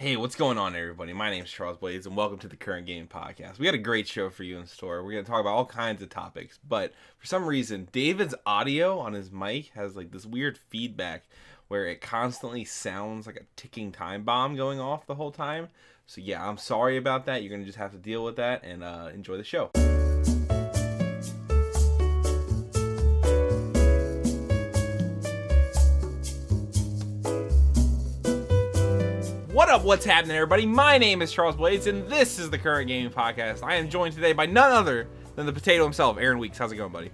Hey, what's going on, everybody? My name is Charles Blades, and welcome to the Current Game Podcast. We got a great show for you in store. We're going to talk about all kinds of topics, but for some reason, David's audio on his mic has like this weird feedback where it constantly sounds like a ticking time bomb going off the whole time. So yeah, I'm sorry about that. You're going to just have to deal with that and enjoy the show. What up, what's happening, everybody? My name is Charles Blades, and this is the Current Gaming Podcast. I am joined today by none other than the potato himself, Aaron Weeks. How's it going, buddy?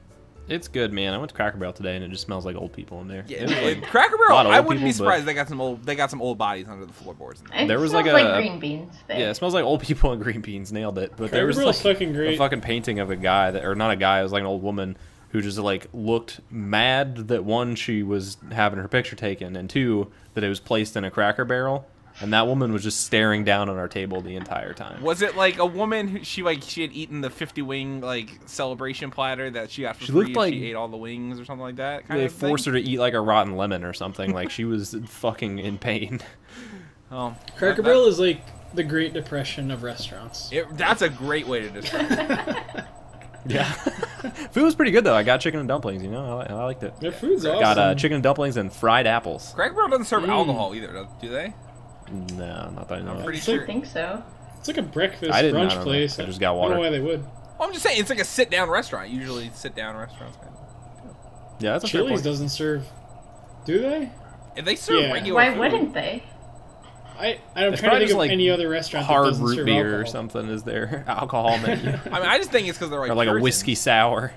It's good, man. I went to Cracker Barrel today, and it just smells like old people in there. Yeah, like, Cracker Barrel. I wouldn't be surprised. They got some old bodies under the floorboards. There was like green beans there. Yeah, it smells like old people and green beans. Nailed it. But there was like a fucking painting of a guy that, or not a guy. It was like an old woman who just like looked mad that one, she was having her picture taken, and two, that it was placed in a Cracker Barrel. And that woman was just staring down on our table the entire time. Was it like a woman who she had eaten the 50 wing like celebration platter that she got for free? Like she ate all the wings or something like that. They forced her to eat like a rotten lemon or something. Like she was fucking in pain. Oh, Cracker Barrel is like the Great Depression of restaurants. That's a great way to describe it. Yeah. Food was pretty good though. I got chicken and dumplings. You know, I liked it. Their food's awesome. Got chicken and dumplings and fried apples. Cracker Barrel doesn't serve alcohol either, do they? No, not that I know. I'm pretty sure. I think so. It's like a breakfast brunch place. I just got water. I don't know why they would. Well, I'm just saying, it's like a sit-down restaurant. Usually sit-down restaurants. Yeah, that's a Chili's fair point. doesn't serve, do they? If they serve regular Why food, wouldn't they? I'm trying to think of like any other restaurant that doesn't hard root serve beer alcohol. or something is their alcohol menu. I mean, I just think it's because they're like or like Puritans. a whiskey sour.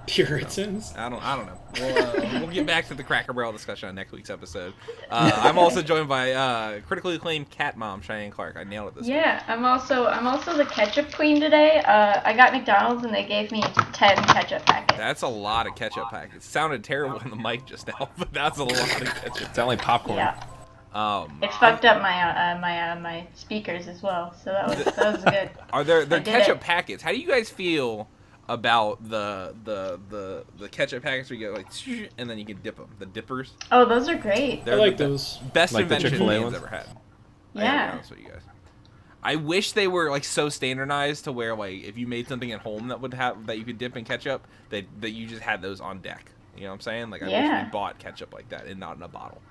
Puritans? I don't know. We'll get back to the Cracker Barrel discussion on next week's episode. I'm also joined by critically acclaimed cat mom Cheyenne Clark. I nailed it this week. Yeah, I'm also the ketchup queen today. I got McDonald's and they gave me 10 ketchup packets. That's a lot of ketchup packets. It sounded terrible on the mic just now, but that's a lot of ketchup. It sounded like popcorn. Yeah. It fucked up my speakers as well, so that was good. Are there ketchup packets? How do you guys feel about the ketchup packets where you get like and then you can dip them? The dippers. Oh, those are great. They're like those. Best like invention Chick-fil-A man's ones? ever had. Yeah. With you guys. I wish they were like so standardized to where like if you made something at home that would have that you could dip in ketchup, that you just had those on deck. You know what I'm saying? Like I wish we bought ketchup like that and not in a bottle.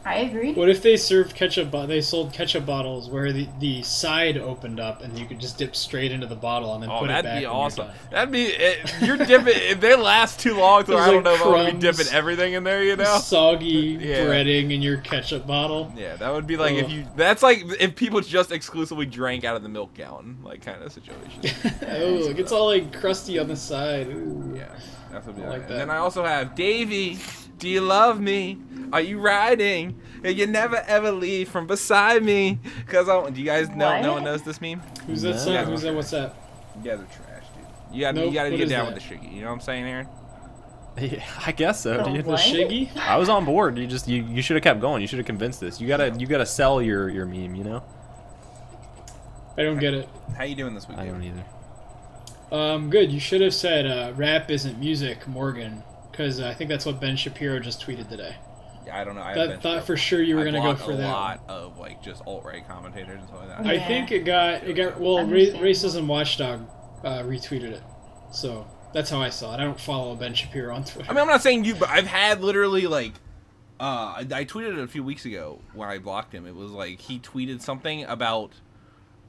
I agree. What if they served ketchup? They sold ketchup bottles where the side opened up and you could just dip straight into the bottle and then put it back. That'd be awesome. That'd be you're dipping. If they last too long, so I don't know if I'm gonna be dipping everything in there. You know, soggy breading in your ketchup bottle. Yeah, that would be like if you. That's like if people just exclusively drank out of the milk gallon, like kind of situation. Oh, it gets all like crusty on the side. Ooh. Yeah, that's what I like that. And then I also have Davey. Do you love me? Are you riding? And you never ever leave from beside me. Cause do you guys know? What? No one knows this meme. Who's that song? Who's that? What's that? You guys are trash, dude. You gotta get down with the shiggy. You know what I'm saying, Aaron? Yeah, I guess so, dude. The shiggy? I was on board. You should have kept going. You should have convinced us. You gotta sell your meme. You know. I don't get it. How you doing this week? I don't either. Good. You should have said rap isn't music, Morgan. Because I think that's what Ben Shapiro just tweeted today. Yeah, I don't know. I thought for sure you were going to go for that. A lot of like just alt-right commentators and stuff like that. Yeah. I think it got Racism Watchdog retweeted it. So that's how I saw it. I don't follow Ben Shapiro on Twitter. I mean, I'm not saying you, but I've had literally like I tweeted it a few weeks ago when I blocked him. It was like he tweeted something about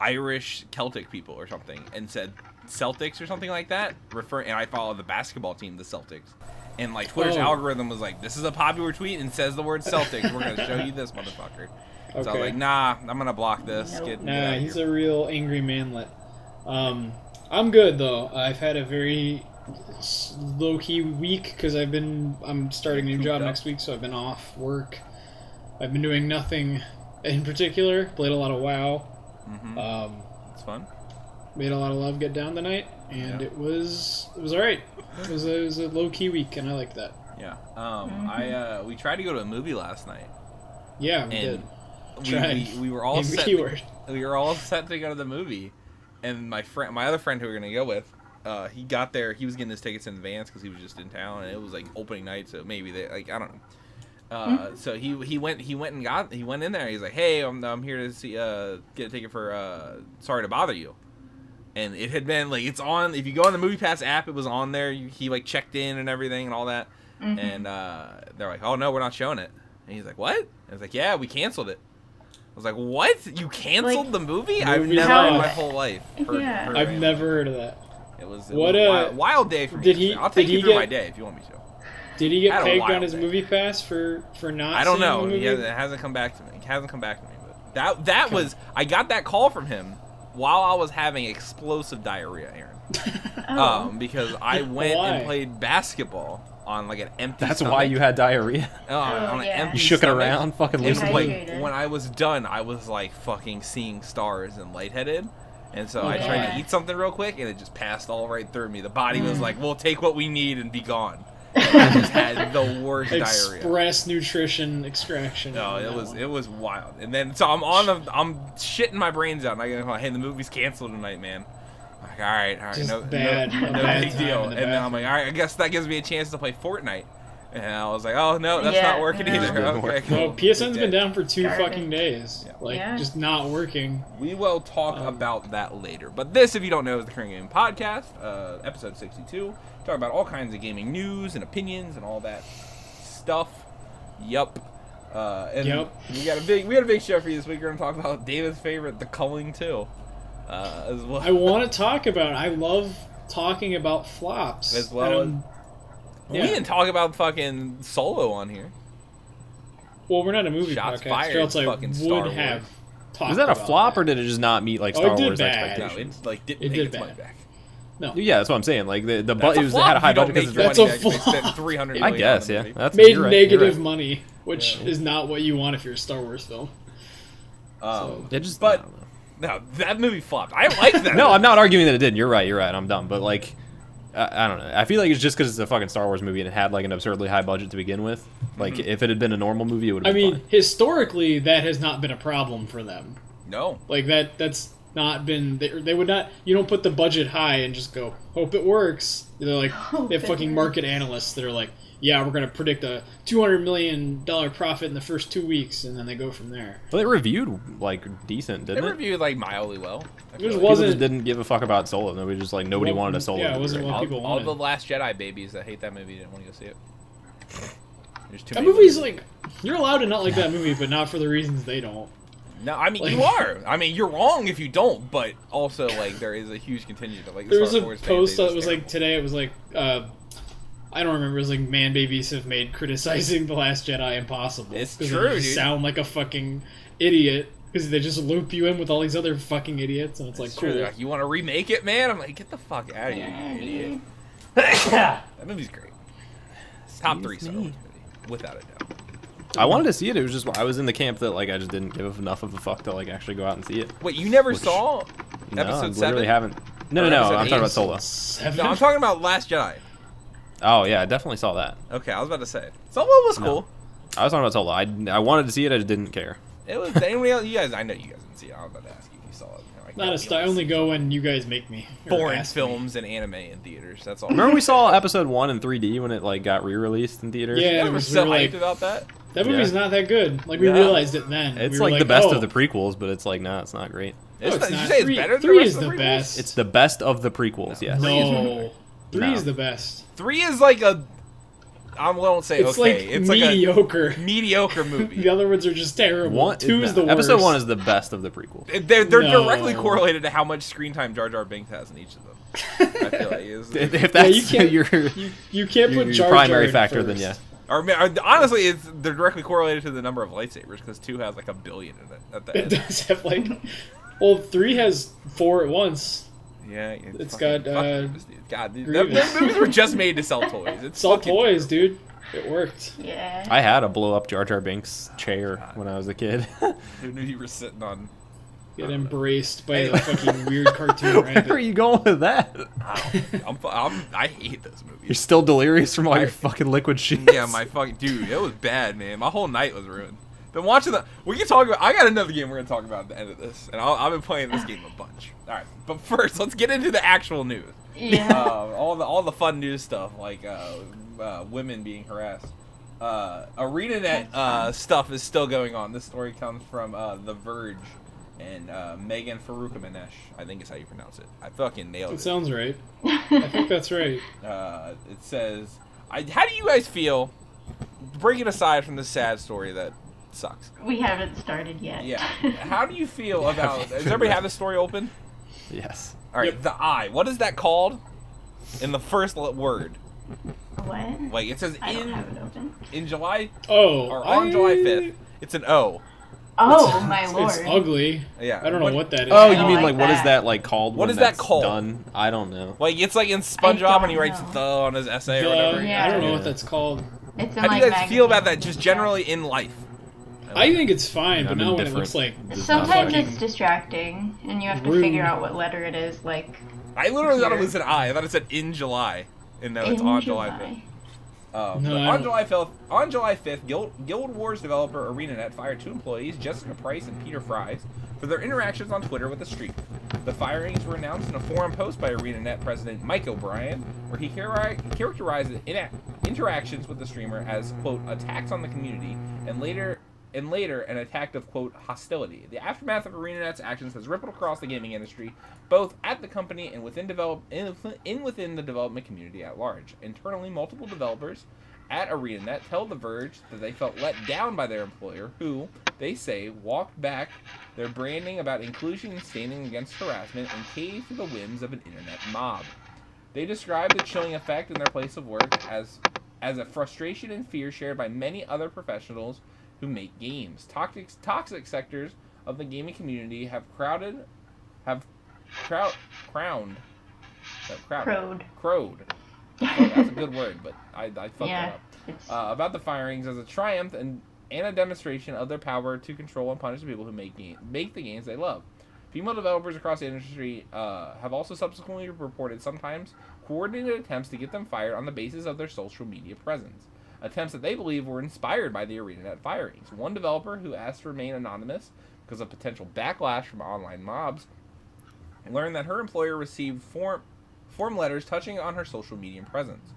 Irish Celtic people or something and said Celtics or something like that. And I follow the basketball team, the Celtics. And like Twitter's algorithm was like, this is a popular tweet and says the word Celtics. We're gonna show you this motherfucker. Okay. So I was like, nah, I'm gonna block this. Nope. Nah, he's a real angry manlet. I'm good though. I've had a very low-key week because I'm starting a new job next week, so I've been off work. I've been doing nothing in particular. Played a lot of WoW. Mm-hmm. It's fun. Made a lot of love get down tonight, and it was alright. It was a low key week, and I liked that. Yeah. We tried to go to a movie last night. Yeah, we did. We were all set. We were all set to go to the movie, and my other friend who we were gonna go with, he got there. He was getting his tickets in advance because he was just in town, and it was like opening night, so maybe they I don't know. So he went in there. He's like, hey, I'm here to see get a ticket for Sorry to Bother You. And it had been like, it's on, if you go on the MoviePass app, it was on there. He like checked in and everything and all that. And they're like, oh no, we're not showing it. And he's like, what? I was like, yeah, we canceled it. I was like, what? You canceled the movie? I've never in my whole life heard I've never heard of that. It was a wild day for me. I'll take you through my day if you want me to. Did he get pegged on his MoviePass for not? I don't know. The movie? It hasn't come back to me. But that was, I got that call from him while I was having explosive diarrhea, Aaron. Because I went and played basketball on like an empty That's stomach. why you had diarrhea? On an empty You shook stomach. it around, fucking And loosened like, it. when I was done, I was like fucking seeing stars and lightheaded. And so I tried to eat something real quick, and it just passed all right through me. The body was like, we'll take what we need and be gone. And I just had the worst diarrhea. Express nutrition extraction. No, it was wild. And then so I'm shitting my brains out, and I go, hey, the movie's canceled tonight, man. I'm like, all right, Just no big deal. And then I'm like, all right, I guess that gives me a chance to play Fortnite. And I was like, oh no, that's not working either. Okay, cool. No, PSN's been down for 2 fucking days. Just not working. We will talk about that later. But this, if you don't know, is the Current Game Podcast, episode 62. Talk about all kinds of gaming news and opinions and all that stuff. Yup. And we had a big show for you this week. We're gonna talk about David's favorite, The Culling 2, as well. I want to talk about it. I love talking about flops. As well as we didn't talk about fucking Solo on here. Well, we're not a movie Shots podcast. fired, Or else I fucking Star would have Wars. talked Was that a about flop, that. or did it just not meet like Star it did Wars bad. expectations? No, it didn't It make did its money bad. back. No. Yeah, that's what I'm saying. Like the That's budget, a it flop. had a high You don't budget make because your That's money a back. They flop. spent $300 million I guess, on the yeah. movie. That's Made you're right, negative you're right. money, which is not what you want if you're a Star Wars film. It just, But no, that movie flopped. I like that. no, movie. I'm not arguing that it didn't. You're right. I'm dumb. But like, I don't know. I feel like it's just because it's a fucking Star Wars movie and it had like an absurdly high budget to begin with. Like, if it had been a normal movie, it would have been fine. Historically, that has not been a problem for them. No. Like that's not been. They would not. You don't put the budget high and just go hope it works. They're like they have fucking market analysts that are like, yeah, we're gonna predict a $200 million profit in the first 2 weeks, and then they go from there. Well, it reviewed like decent, didn't it? It reviewed like mildly well. It just People wasn't. just didn't give a fuck about Solo. Nobody just like nobody wanted a Solo. Yeah, it movie wasn't right what now. people all wanted. the Last Jedi babies that hate that movie didn't want to go see it. There's too That many movie's movies. like you're allowed to not like that movie, but not for the reasons they don't. No, I mean like- you are. I mean you're wrong if you don't, but also like there is a huge contingent of like. There was Star a Wars fans, post they that just was terrible. like today. It was like I don't remember. It was like man babies have made criticizing The Last Jedi impossible. It's 'Cause true, you just dude. sound like a fucking idiot because they just loop you in with all these other fucking idiots, and it's like True, cool. they're like, you want to remake it, man? I'm like, get the fuck out of here, you idiot. That movie's great. It's top 3 Star Wars movie, without a doubt. I wanted to see it. It was just I was in the camp that like I just didn't give enough of a fuck to like actually go out and see it. Wait, you never Which- saw No, I episode 7? literally haven't. No, Or no, episode I'm talking about 8? Solo. No, I'm talking about Last Jedi. Oh yeah, I definitely saw that. Okay, I was about to say. Solo was No. cool. I was talking about Solo. I wanted to see it. I just didn't care. It was. Anybody else? You guys, I know you guys didn't see it. I was about to ask you if you saw it. Like, Not a star. I only go when you guys make me. or foreign ask me. films and anime in theaters. That's all. Remember we saw episode 1 in 3D when it like got re-released in theaters? Yeah, You it were was, so we were hyped like, about that. that movie's Yeah. not that good. Like we Yeah. realized it then. It's We were like the best oh, of the prequels, but it's like nah, it's not great. No, it's Did you not. say Three- it's better than three the rest is of the the prequels? best. It's the best of the prequels. Yes. No, three No. is the best. 3 is like a. I won't say It's okay. like It's mediocre. like a mediocre movie. The other ones are just terrible. Two is the worst. Episode 1 is the best of the prequels. They're No. directly correlated to how much screen time Jar Jar Binks has in each of them. I feel like If that's you can't- your You can't put your Jar Jar primary in factor, first. then yeah. Or honestly, they're directly correlated to the number of lightsabers because 2 has like 1 billion in it at the It end. does have like. Well, 3 has 4 at once. Yeah, It's fucking- got, fuck Grievous, dude. God, dude, Grievous. those movies were just made to sell toys. It's Sell fucking toys, terrible. dude. It worked. Yeah. I had a blow up Jar Jar Binks chair when I was a kid. Who knew you were sitting on? Get embraced by the fucking weird cartoon Where are rabbit. you going with that? I hate those movies. You're still delirious from all your fucking liquid shit. Yeah, my fucking dude, it was bad, man. My whole night was ruined. Been watching the. We can talk about. I got another game we're gonna talk about at the end of this, and I've been playing this game a bunch. All right, but first, let's get into the actual news. Yeah. All the fun news stuff, like women being harassed. ArenaNet stuff is still going on. This story comes from The Verge and Megan Faroukamanesh. I think is how you pronounce it. I fucking nailed it. It sounds right. I think that's right. It says, how do you guys feel, breaking aside from this sad story that sucks? We haven't started yet. Yeah. How do you feel about... Does everybody have the story open? Yes. All right, Yep. the I. What is that called in the first word? What? Like, it says I don't have it open. in July... Oh, or on July 5th. It's an O. Oh, my lord. It's ugly. Yeah. I don't know what that is. Oh, I you don't mean like like what is that. that like called? What when is that that's called? Done? I don't know. Like, it's like in SpongeBob don't when he writes know. the on his essay or whatever. Yeah. I don't know Yeah. what that's called. It's in, How do like, you guys feel about that magazines just and generally in life? I think it's fine, but I'm now when it indifferent. looks like stuff. Does not Sometimes fucking- it's distracting, and you have to Rude. figure out what letter it is, like, I literally thought it Here. was an I. I thought it said in July. And no, it's in on July. July 5th. No, But I on don't- July 5th, Guild Wars developer ArenaNet fired 2 employees, Jessica Price and Peter Fries, for their interactions on Twitter with the streamer. The firings were announced in a forum post by ArenaNet president Mike O'Brien, where he characterized the interactions with the streamer as, quote, attacks on the community, and later an attack of, quote, hostility. The aftermath of ArenaNet's actions has rippled across the gaming industry, both at the company and within the development community at large. Internally, multiple developers at ArenaNet tell The Verge that they felt let down by their employer, who, they say, walked back their branding about inclusion and standing against harassment and caved to the whims of an internet mob. They describe the chilling effect in their place of work as a frustration and fear shared by many other professionals who make games. Toxic sectors of the gaming community have crowed. That's a good word, but I fucked Yeah, that up. it's About the firings as a triumph and a demonstration of their power to control and punish the people who make the games they love. Female developers across the industry have also subsequently reported sometimes coordinated attempts to get them fired on the basis of their social media presence. Attempts that they believe were inspired by the ArenaNet firings. One developer who asked to remain anonymous because of potential backlash from online mobs learned that her employer received form letters touching on her social media presence.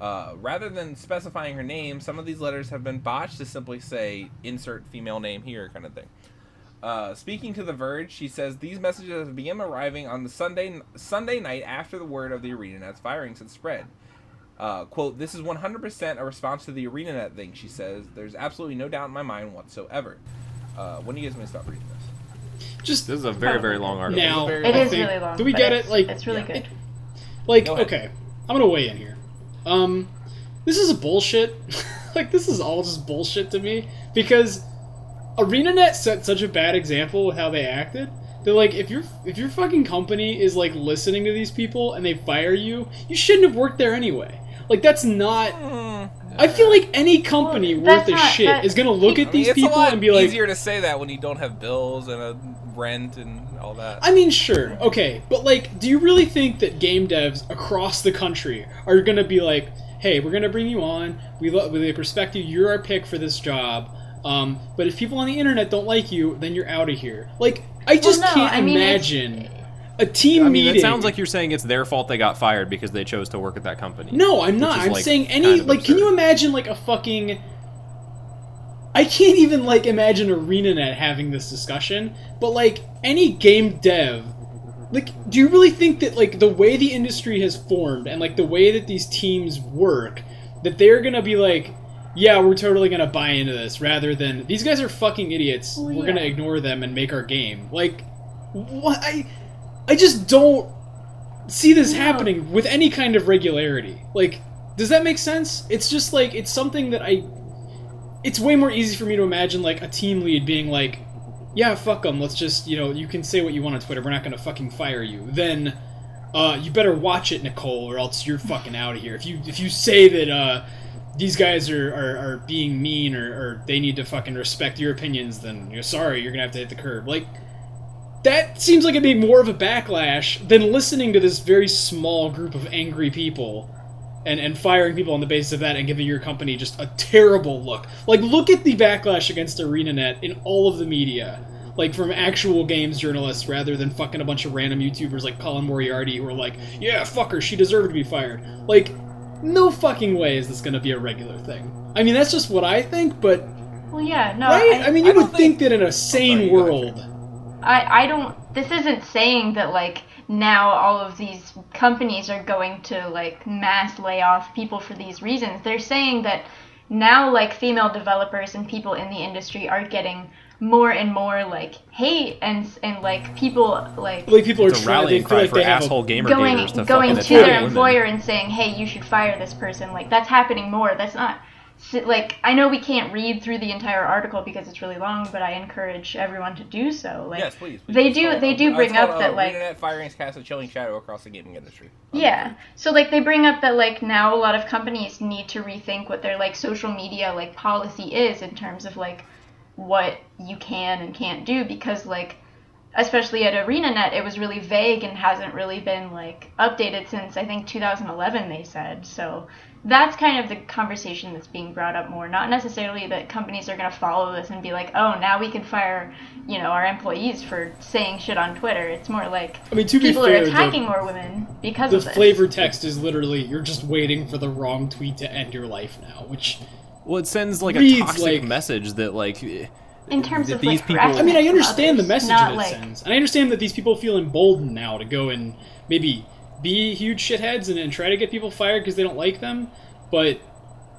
Rather than specifying her name, some of these letters have been botched to simply say, insert female name here kind of thing. Speaking to The Verge, she says these messages have begun arriving on the Sunday night after the word of the ArenaNet's firings had spread. Quote, this is 100% a response to the ArenaNet thing, she says. There's absolutely no doubt in my mind whatsoever. When do you guys want to stop reading this? Just This is a very, very long article. now. it I is think- really long. Do we but get it's, it? Like, it's really yeah. good. like, Go ahead. okay, I'm gonna weigh in here. This is a bullshit. Like, this is all just bullshit to me because ArenaNet set such a bad example with how they acted. That, like, if your fucking company is like listening to these people and they fire you, you shouldn't have worked there anyway. Like, that's not. I feel like any company Well, worth that's a not- shit that- is gonna look at these it's people a lot and be like, easier to say that when you don't have bills and a rent and all that. I mean, sure, okay, but like, do you really think that game devs across the country are gonna be like, hey, we're gonna bring you on, we respect you, you're our pick for this job, but if people on the internet don't like you, then you're out of here. Like, I just no, can't I mean, imagine a team I mean, meeting. it sounds like you're saying it's their fault they got fired because they chose to work at that company. No, I'm not. Which is, I'm like, saying kind any, of like, can absurd. you imagine, like, a fucking... I can't even, like, imagine ArenaNet having this discussion, but, like, any game dev, like, do you really think that, like, the way the industry has formed and, like, the way that these teams work, that they're gonna be like, yeah, we're totally gonna buy into this, rather than, these guys are fucking idiots, Well, we're yeah. gonna ignore them and make our game. Like, what? I just don't see this happening with any kind of regularity. Like, does that make sense? It's just like, it's something that it's way more easy for me to imagine, like, a team lead being like, yeah, fuck them, let's just, you can say what you want on Twitter, we're not gonna fucking fire you. Then, you better watch it, Nicole, or else you're fucking out of here. If you say that, these guys are being mean, or they need to fucking respect your opinions, then you're sorry, you're gonna have to hit the curb. Like, that seems like it'd be more of a backlash than listening to this very small group of angry people and firing people on the basis of that and giving your company just a terrible look. Like, look at the backlash against ArenaNet in all of the media. Like, from actual games journalists rather than fucking a bunch of random YouTubers like Colin Moriarty who are like, yeah, fuck her, she deserved to be fired. Like, no fucking way is this gonna be a regular thing. I mean, that's just what I think, but... Well, yeah, no, right? I mean, you would think that in a sorry, sane world... I don't... This isn't saying that, like, now all of these companies are going to, like, mass lay off people for these reasons. They're saying that now, like, female developers and people in the industry are getting more and more, like, hate and like, people, like people are it's a rallying cry for asshole GamerGaters to going fucking to their women. employer and saying, hey, you should fire this person. Like, that's happening more. That's not... Like, I know we can't read through the entire article because it's really long, but I encourage everyone to do so. Like, yes, please. They do bring up that, like... ArenaNet firings cast a chilling shadow across the gaming industry. Yeah. So, like, they bring up that, like, now a lot of companies need to rethink what their, like, social media, like, policy is in terms of, like, what you can and can't do because, like, especially at ArenaNet, it was really vague and hasn't really been, like, updated since, I think, 2011, they said. So that's kind of the conversation that's being brought up more. Not necessarily that companies are going to follow this and be like, oh, now we can fire, you know, our employees for saying shit on Twitter. It's more like, I mean, to be people fair, are attacking more women because of this. The flavor text is literally, you're just waiting for the wrong tweet to end your life now, which... Well, it sends, like, a toxic message that, like... In terms of, these like, people... I mean, I understand the message that it like... sends. And I understand that these people feel emboldened now to go and maybe be huge shitheads and try to get people fired because they don't like them. But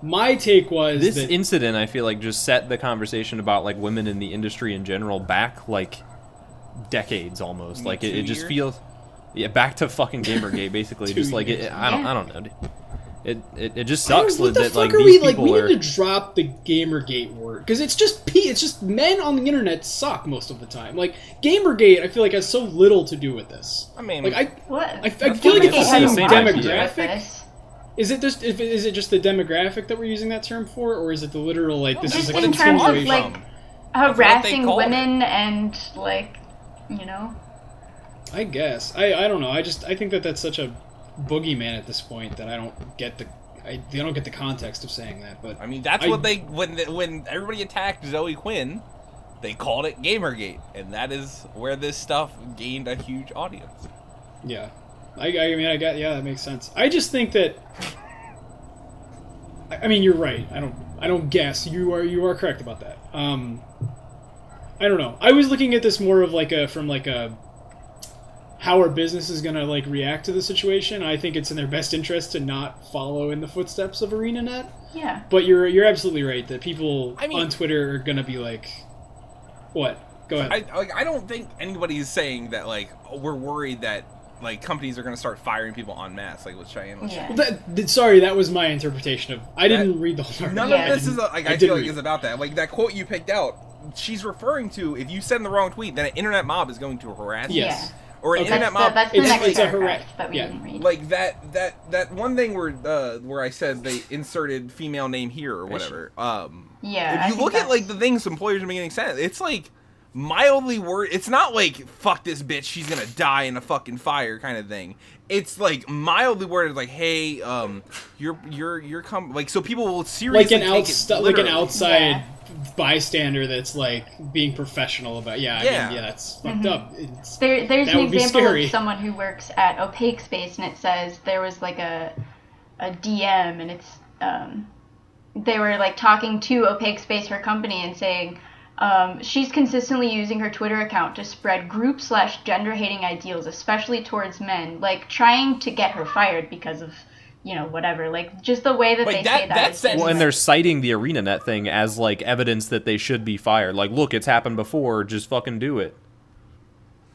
my take was this incident, I feel like, just set the conversation about, like, women in the industry in general back, like, decades almost. Like, it just feels... Yeah, back to fucking Gamergate, basically. Just, like, I don't know, dude. It just sucks that like these people we are... need to drop the Gamergate word because it's just men on the internet suck most of the time. Like Gamergate, I feel like has so little to do with this. I mean, like I what? feel like it's the same same demographic. Is it just the demographic that we're using that term for, or is it the literal like this is a in terms of like harassing women women and like, you know? I guess I don't know. I think that that's such a boogeyman at this point that I don't get the context of saying that. But I mean, that's what they when everybody attacked Zoe Quinn, they called it Gamergate, and that is where this stuff gained a huge audience. Yeah, I mean, that makes sense. I just think that, I mean, you're right. I don't guess you are correct about that. I don't know. I was looking at this more of like from how our business is gonna like react to the situation. I think it's in their best interest to not follow in the footsteps of ArenaNet. Yeah. But you're absolutely right that people on Twitter are gonna be like, what? Go ahead. I don't think anybody's saying that like we're worried that like companies are gonna start firing people en masse, like what Cheyenne was saying. Well, sorry, that was my interpretation of. I didn't read the whole article. None of this is like I feel like is about that. Like that quote you picked out, she's referring to if you send the wrong tweet, then an internet mob is going to harass you. Yeah. Or an internet mob. That's the next it's a paragraph that we didn't read. Like that one thing where I said they inserted female name here or whatever. Yeah. If you look at like the things employers are making sense, it's like mildly word. It's not like fuck this bitch, she's gonna die in a fucking fire kind of thing. It's like mildly worded, like hey, you're like so people will seriously like an outside bystander that's like being professional about. I mean, that's fucked up. There's an example of someone who works at Opaque Space, and it says there was like a DM, and it's they were like talking to Opaque Space, her company, and saying. She's consistently using her Twitter account to spread group/gender-hating ideals, especially towards men, like trying to get her fired because of, you know, whatever. Like just the way that they say that. Well, and they're citing the ArenaNet thing as like evidence that they should be fired. Like, look, it's happened before. Just fucking do it.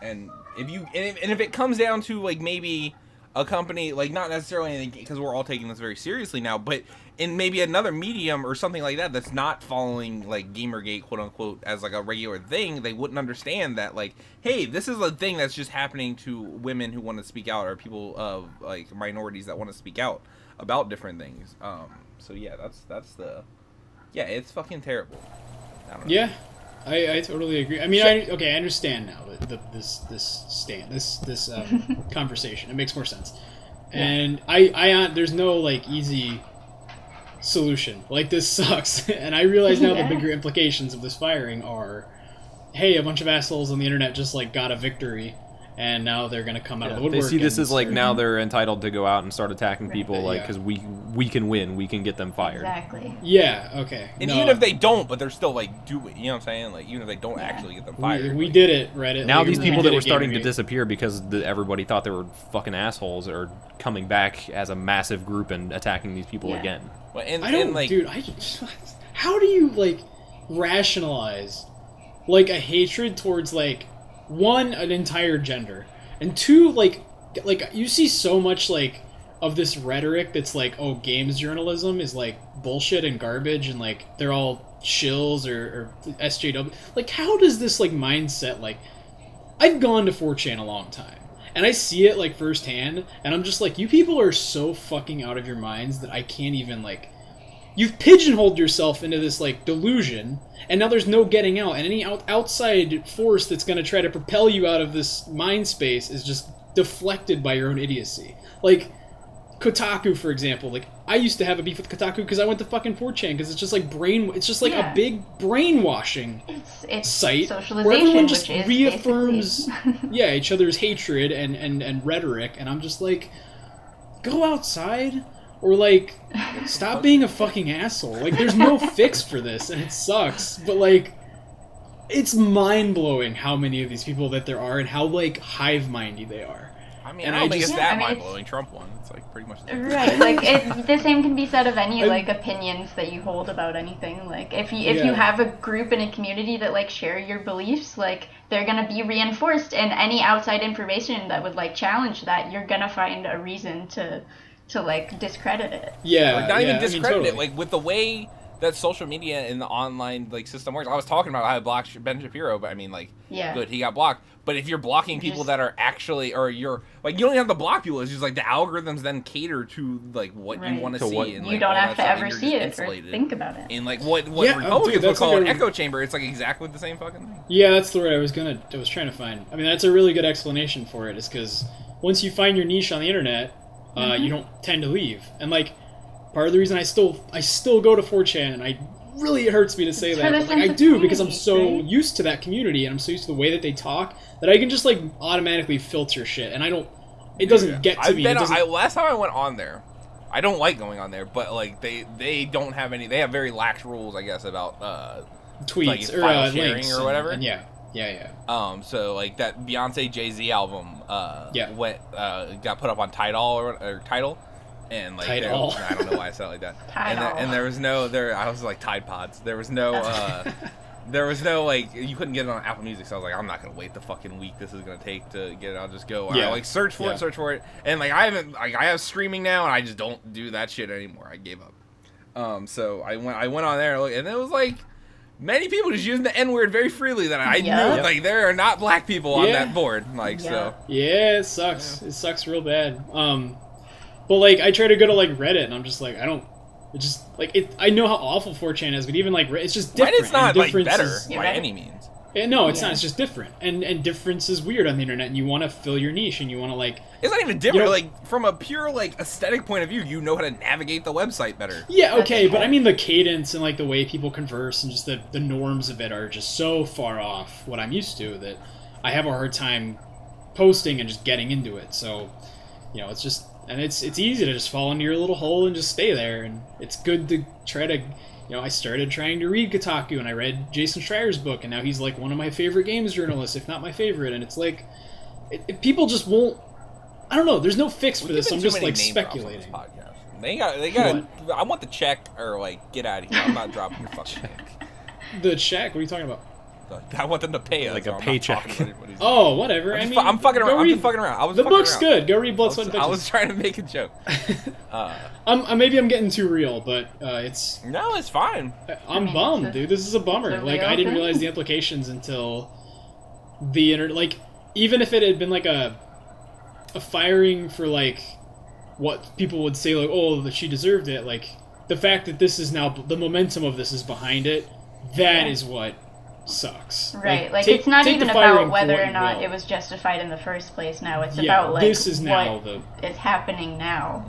And if it comes down to like maybe a company, like not necessarily anything, because we're all taking this very seriously now, but in maybe another medium or something like that that's not following like Gamergate quote unquote as like a regular thing, they wouldn't understand that like, hey, this is a thing that's just happening to women who want to speak out or people of like minorities that want to speak out about different things. So yeah, that's the it's fucking terrible. I don't know. Yeah. I totally agree. I mean, I understand now this conversation. It makes more sense, and I there's no like easy solution. Like this sucks, and I realize now the bigger implications of this firing are, hey, a bunch of assholes on the internet just like got a victory, and now they're gonna come out of the woodwork. They see this as like now they're entitled to go out and start attacking people, like because we can win, we can get them fired. Exactly. Yeah. Okay. And even if they don't, but they're still like do it. You know what I'm saying? Like even if they don't actually get them fired. We did it, Reddit. Now these people that were starting to disappear because everybody thought they were fucking assholes are coming back as a massive group and attacking these people again. Well, dude. How do you like rationalize like a hatred towards like one, an entire gender, and two, like you see so much like of this rhetoric that's like, oh, games journalism is like bullshit and garbage and like they're all shills or SJW. Like, how does this like mindset, like, I've gone to 4chan a long time and I see it like firsthand and I'm just like, you people are so fucking out of your minds that I can't even like, you've pigeonholed yourself into this like delusion and now there's no getting out, and any outside force that's going to try to propel you out of this mind space is just deflected by your own idiocy. Like Kotaku, for example. Like, I used to have a beef with Kotaku because I went to fucking 4chan because it's just like it's just like a big brainwashing site where everyone just reaffirms each other's hatred and rhetoric, and I'm just like, go outside or like stop being a fucking asshole. Like, there's no fix for this and it sucks, but like it's mind-blowing how many of these people that there are and how like hive-mindy they are. I mean, I don't think it's that mind-blowing. Trump one. It's like pretty much the same. Right. Like the same can be said of any like opinions that you hold about anything. Like if you have a group and a community that like share your beliefs, like they're gonna be reinforced, and any outside information that would like challenge that, you're gonna find a reason to like discredit it. Yeah. Like, not even discredit it. Like with the way that social media and the online like system works. I was talking about how I blocked Ben Shapiro, but I mean, like, good, he got blocked. But if you're blocking people that are actually, or you're like, you don't even have to block people. It's just like the algorithms then cater to like what you want to see, and you like, don't have to ever see it or think about it. And like what Republicans would call an echo chamber, it's like exactly the same fucking thing. Yeah, that's the word I was trying to find. I mean, that's a really good explanation for it. Is because once you find your niche on the internet, you don't tend to leave, and like. Part of the reason I still go to 4chan, and it hurts me to say that, but like, I do because I'm so used to that community, and I'm so used to the way that they talk that I can just like automatically filter shit, and it doesn't get to me. Last time I went on there, I don't like going on there, but like they don't have any. They have very lax rules, I guess, about tweets like, or file sharing or whatever. And yeah. So like that Beyonce Jay-Z album, got put up on Tidal. And like, I don't know why I said it like that. And there was no I was like Tide Pods. There was no like, you couldn't get it on Apple Music. So I was like, I'm not gonna wait the fucking week this is gonna take to get it. I'll just go. I like search for it. And like I have streaming now, and I just don't do that shit anymore. I gave up. So I went on there, and it was like many people just using the N-word very freely that I knew. Like, there are not black people on that board. Like so. Yeah, it sucks. Yeah. It sucks real bad. But, like, I try to go to, like, Reddit, and I'm just like, I know how awful 4chan is, but even, like, it's just different. Reddit's not, like, better by any means. No, it's not. It's just different. And difference is weird on the internet, and you want to fill your niche, and you want to, like... It's not even different. Like, from a pure, like, aesthetic point of view, you know how to navigate the website better. Yeah, okay, but I mean the cadence and, like, the way people converse and just the norms of it are just so far off what I'm used to that I have a hard time posting and just getting into it. So, you know, it's just... And it's easy to just fall into your little hole and just stay there. And it's good to try to, I started trying to read Kotaku, and I read Jason Schreier's book, and now he's like one of my favorite games journalists, if not my favorite. And it's like, people just won't. I don't know. There's no fix for this. I'm just like speculating. They got. I want the check or like get out of here. I'm not dropping your fucking check. The check? What are you talking about? I want them to pay us. Like a paycheck. Oh, whatever. I'm fucking around. I'm just fucking around. The book's good. Go read Blood, Sweat, and Bitches. I was trying to make a joke. Maybe I'm getting too real, but it's... No, it's fine. I'm bummed, dude. This is a bummer. Like, I didn't realize the implications until the internet... Like, even if it had been, like, a firing for, like, what people would say, like, oh, that she deserved it, like, the fact that this is now... The momentum of this is behind it, that is what... sucks. Right, like it's not even about whether or not it was justified in the first place now. It's about like this is now what is happening now.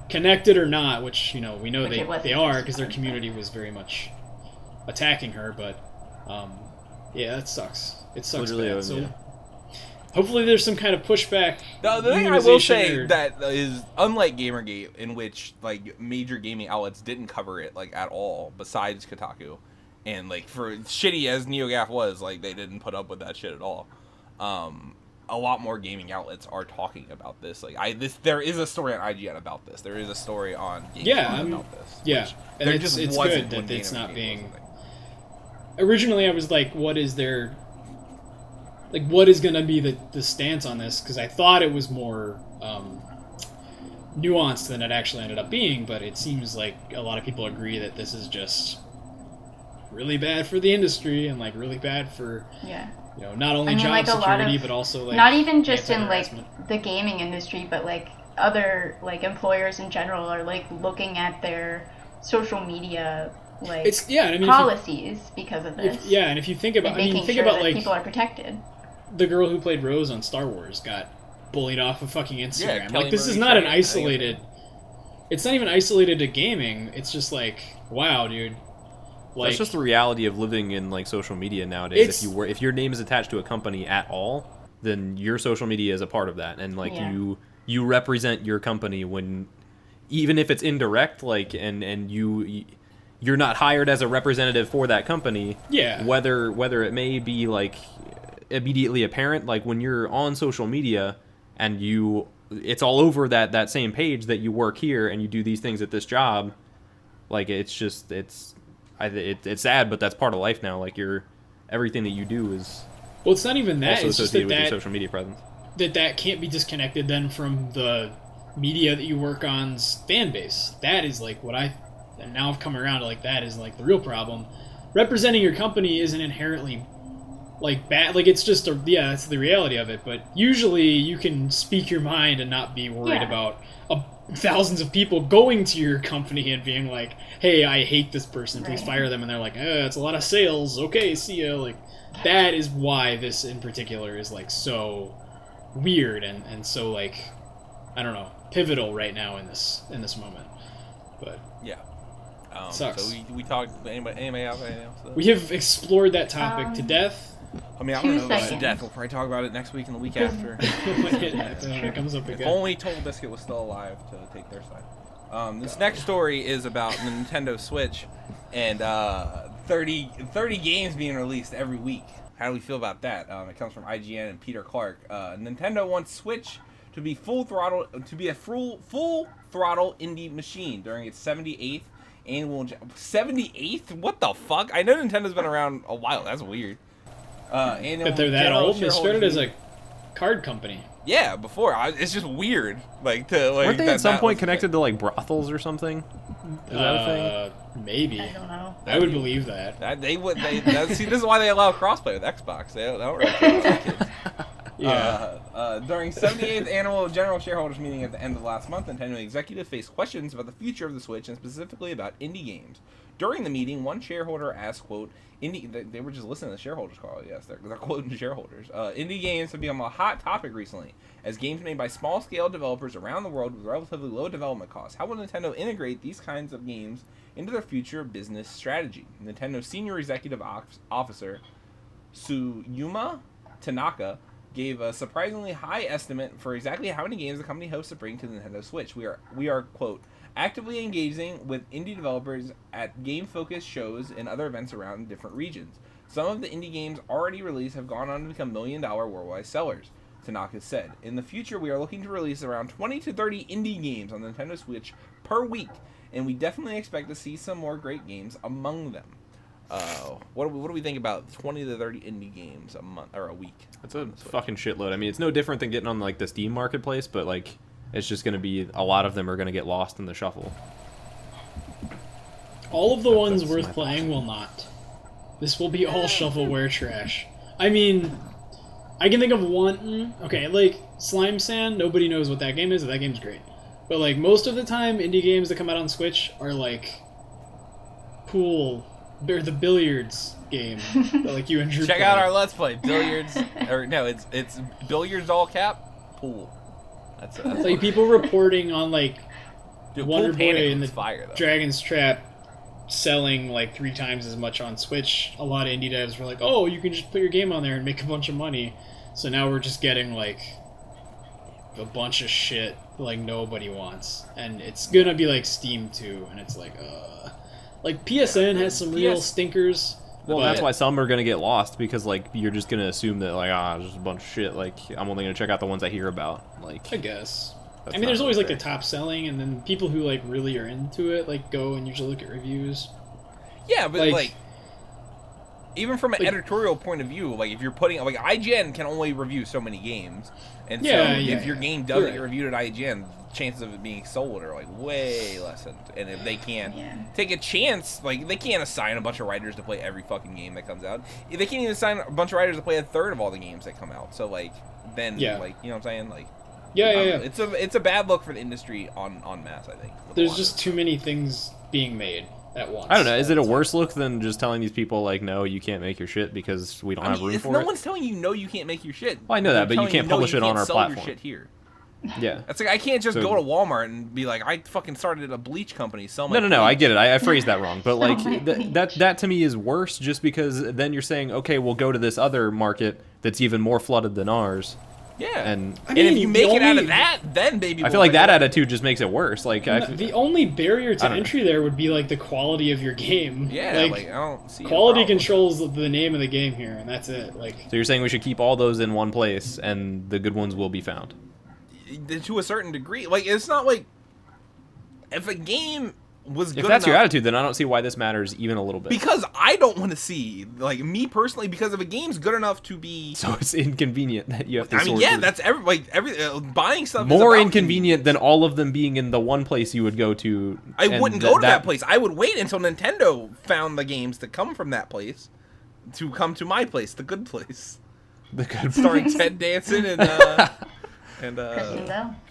Connected or not, which, we know they are because their community was very much attacking her, but that sucks. It sucks bad. So hopefully there's some kind of pushback. The thing I will say that is, unlike GamerGate, in which like major gaming outlets didn't cover it like at all, besides Kotaku, and like for shitty as NeoGAF was, like they didn't put up with that shit at all. A lot more gaming outlets are talking about this. Like there is a story on IGN about this. There is a story on GameSpot about this. Yeah, and it's good that it's not being. Originally, I was like, what is going to be the stance on this? Because I thought it was more nuanced than it actually ended up being, but it seems like a lot of people agree that this is just really bad for the industry and like really bad for not only job security but also like not even just in like the gaming industry, but like other like employers in general are like looking at their social media policies because of this. And if you think about, like people are protected. The girl who played Rose on Star Wars got bullied off of fucking Instagram. Yeah, like this is not an isolated. It's not even isolated to gaming. It's just like, wow, dude. Like, that's just the reality of living in like social media nowadays. If your name is attached to a company at all, then your social media is a part of that, and like you represent your company when, even if it's indirect, like and you're not hired as a representative for that company. Yeah. Whether it may be like immediately apparent, like when you're on social media and it's all over that same page that you work here and you do these things at this job, like it's sad, but that's part of life now. Like everything that you do is it's not even that. Also it's just associated with your social media presence. That can't be disconnected then from the media that you work on's fan base. That is like and now I've come around to like that is like the real problem. Representing your company isn't inherently like bad. Like it's just that's the reality of it. But usually you can speak your mind and not be worried about thousands of people going to your company and being like, "Hey, I hate this person. Please fire them." And they're like, "It's a lot of sales. Okay, see ya." Like that is why this in particular is like so weird and so like I don't know, pivotal right now in this moment. But sucks. So we talked. Anybody have anything else? We have explored that topic to death. I mean, I don't know about it to death. We'll probably talk about it next week and the week after. It comes up again. If only Total Biscuit was still alive to take their side. This next story is about the Nintendo Switch and 30 games being released every week. How do we feel about that? It comes from IGN and Peter Clark. Nintendo wants Switch to be a full throttle indie machine during its 78th annual 78th? What the fuck? I know Nintendo's been around a while. That's weird. But they're that old. They started as a card company. Yeah, before it's just weird. Like to like. Weren't they at some point connected to like brothels or something? Is that a thing? Maybe. I don't know. I would believe that. See, this is why they allow crossplay with Xbox. They don't really care about kids. Yeah. During 78th annual general shareholders meeting at the end of last month, Nintendo executives faced questions about the future of the Switch and specifically about indie games. During the meeting, one shareholder asked, quote, they were just listening to the shareholders call, yes, they're quoting shareholders. Indie games have become a hot topic recently, as games made by small-scale developers around the world with relatively low development costs. How will Nintendo integrate these kinds of games into their future business strategy? Nintendo Senior Executive Officer Tsuyuma Tanaka gave a surprisingly high estimate for exactly how many games the company hopes to bring to the Nintendo Switch. We are quote, actively engaging with indie developers at game-focused shows and other events around different regions. Some of the indie games already released have gone on to become million-dollar worldwide sellers, Tanaka said. In the future, we are looking to release around 20 to 30 indie games on the Nintendo Switch per week, and we definitely expect to see some more great games among them. What do we think about 20 to 30 indie games a month or a week? That's a fucking shitload. I mean, it's no different than getting on like the Steam marketplace, but like it's just going to be a lot of them are going to get lost in the shuffle. All of the ones worth playing will not. This will be all shovelware trash. I mean, I can think of one. Okay, like Slime Sand. Nobody knows what that game is. That game's great, but like most of the time, indie games that come out on Switch are like pool. They're the billiards game that like you and Drew check out our Let's Play billiards or no, it's billiards all cap pool. That's like people reporting on like Wonder Boy and the fire, Dragon's Trap selling like 3 times as much on Switch. A lot of indie devs were like, "Oh, you can just put your game on there and make a bunch of money." So now we're just getting like a bunch of shit like nobody wants, and it's gonna be like Steam too, and it's like PSN has some real stinkers. Well, that's why some are gonna get lost, because like you're just gonna assume that like there's just a bunch of shit. Like I'm only gonna check out the ones I hear about. Like I guess. I mean, there's always like the top selling, and then people who like really are into it like go and usually look at reviews. Yeah, but like even from an editorial point of view, like if you're putting like IGN can only review so many games, and so if your game doesn't get reviewed at IGN, chances of it being sold are like way lessened. And if they can't take a chance, like they can't assign a bunch of writers to play every fucking game that comes out. They can't even assign a bunch of writers to play a third of all the games that come out. So like then like you know what I'm saying, like it's a bad look for the industry on mass. I think there's just too many things being made at once. I don't know. Is it a worse look than just telling these people like, no, you can't make your shit because we don't have room for it? No one's telling you no, you can't make your shit. Well, I know that, but you can't publish it on our platform. Your shit here. Yeah, that's like I can't just go to Walmart and be like, I fucking started a bleach company. Sell my no. I get it. I phrased that wrong, but like that to me is worse, just because then you're saying, okay, we'll go to this other market that's even more flooded than ours. Yeah, and if you make it out of that, then maybe I feel like that attitude just makes it worse. Like the only barrier to entry there would be like the quality of your game. Yeah, like I don't see quality controls the name of the game here, and that's it. Like, so you're saying we should keep all those in one place, and the good ones will be found. To a certain degree, like it's not like if a game was good if that's enough, your attitude, then I don't see why this matters even a little bit. Because I don't want to see, like me personally, because if a game's good enough to be, so it's inconvenient that you have to. I mean, that's every buying stuff more is inconvenient than all of them being in the one place you would go to. I wouldn't go to that place. I would wait until Nintendo found the games that come from that place to come to my place, the good place. The good starring Ted Danson and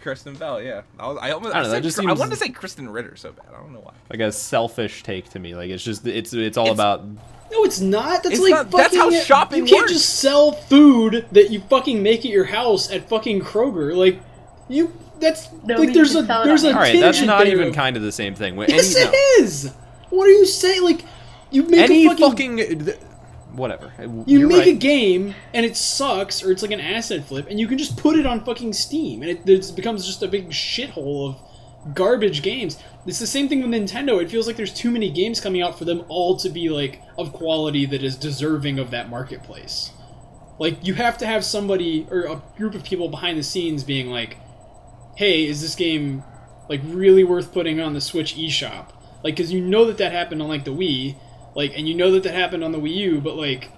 Kristen Bell, yeah. I wanted to say Kristen Ritter so bad. I don't know why. Like a selfish take to me. Like it's all about. No, it's not. That's like fucking. That's how shopping works. You can't just sell food that you fucking make at your house at fucking Kroger. Like you. That's like there's a all right, that's not even kind of the same thing. Yes, it is. What are you saying? Like you make any a fucking whatever. You make a game and it sucks, or it's like an asset flip, and you can just put it on fucking Steam, and it becomes just a big shithole of garbage games. It's the same thing with Nintendo. It feels like there's too many games coming out for them all to be like of quality that is deserving of that marketplace. Like you have to have somebody or a group of people behind the scenes being like, "Hey, is this game like really worth putting on the Switch eShop?" Like, because you know that happened on like the Wii. Like, and you know that happened on the Wii U, but like...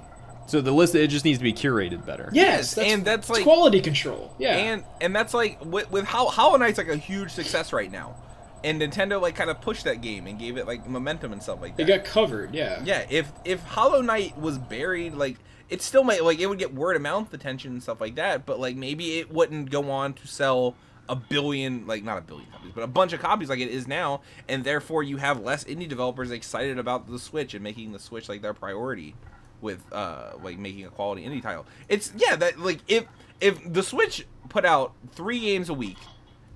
So the list, it just needs to be curated better. Yes, that's like... quality control, yeah. And that's like, with Hollow Knight's like a huge success right now. And Nintendo like kind of pushed that game and gave it like momentum and stuff like that. It got covered, yeah. Yeah, if Hollow Knight was buried, like, it still might, like, it would get word of mouth attention and stuff like that, but like maybe it wouldn't go on to sell a billion, like not a billion copies, but a bunch of copies like it is now, and therefore you have less indie developers excited about the Switch and making the Switch like their priority with like making a quality indie title. It's that like if the Switch put out 3 games a week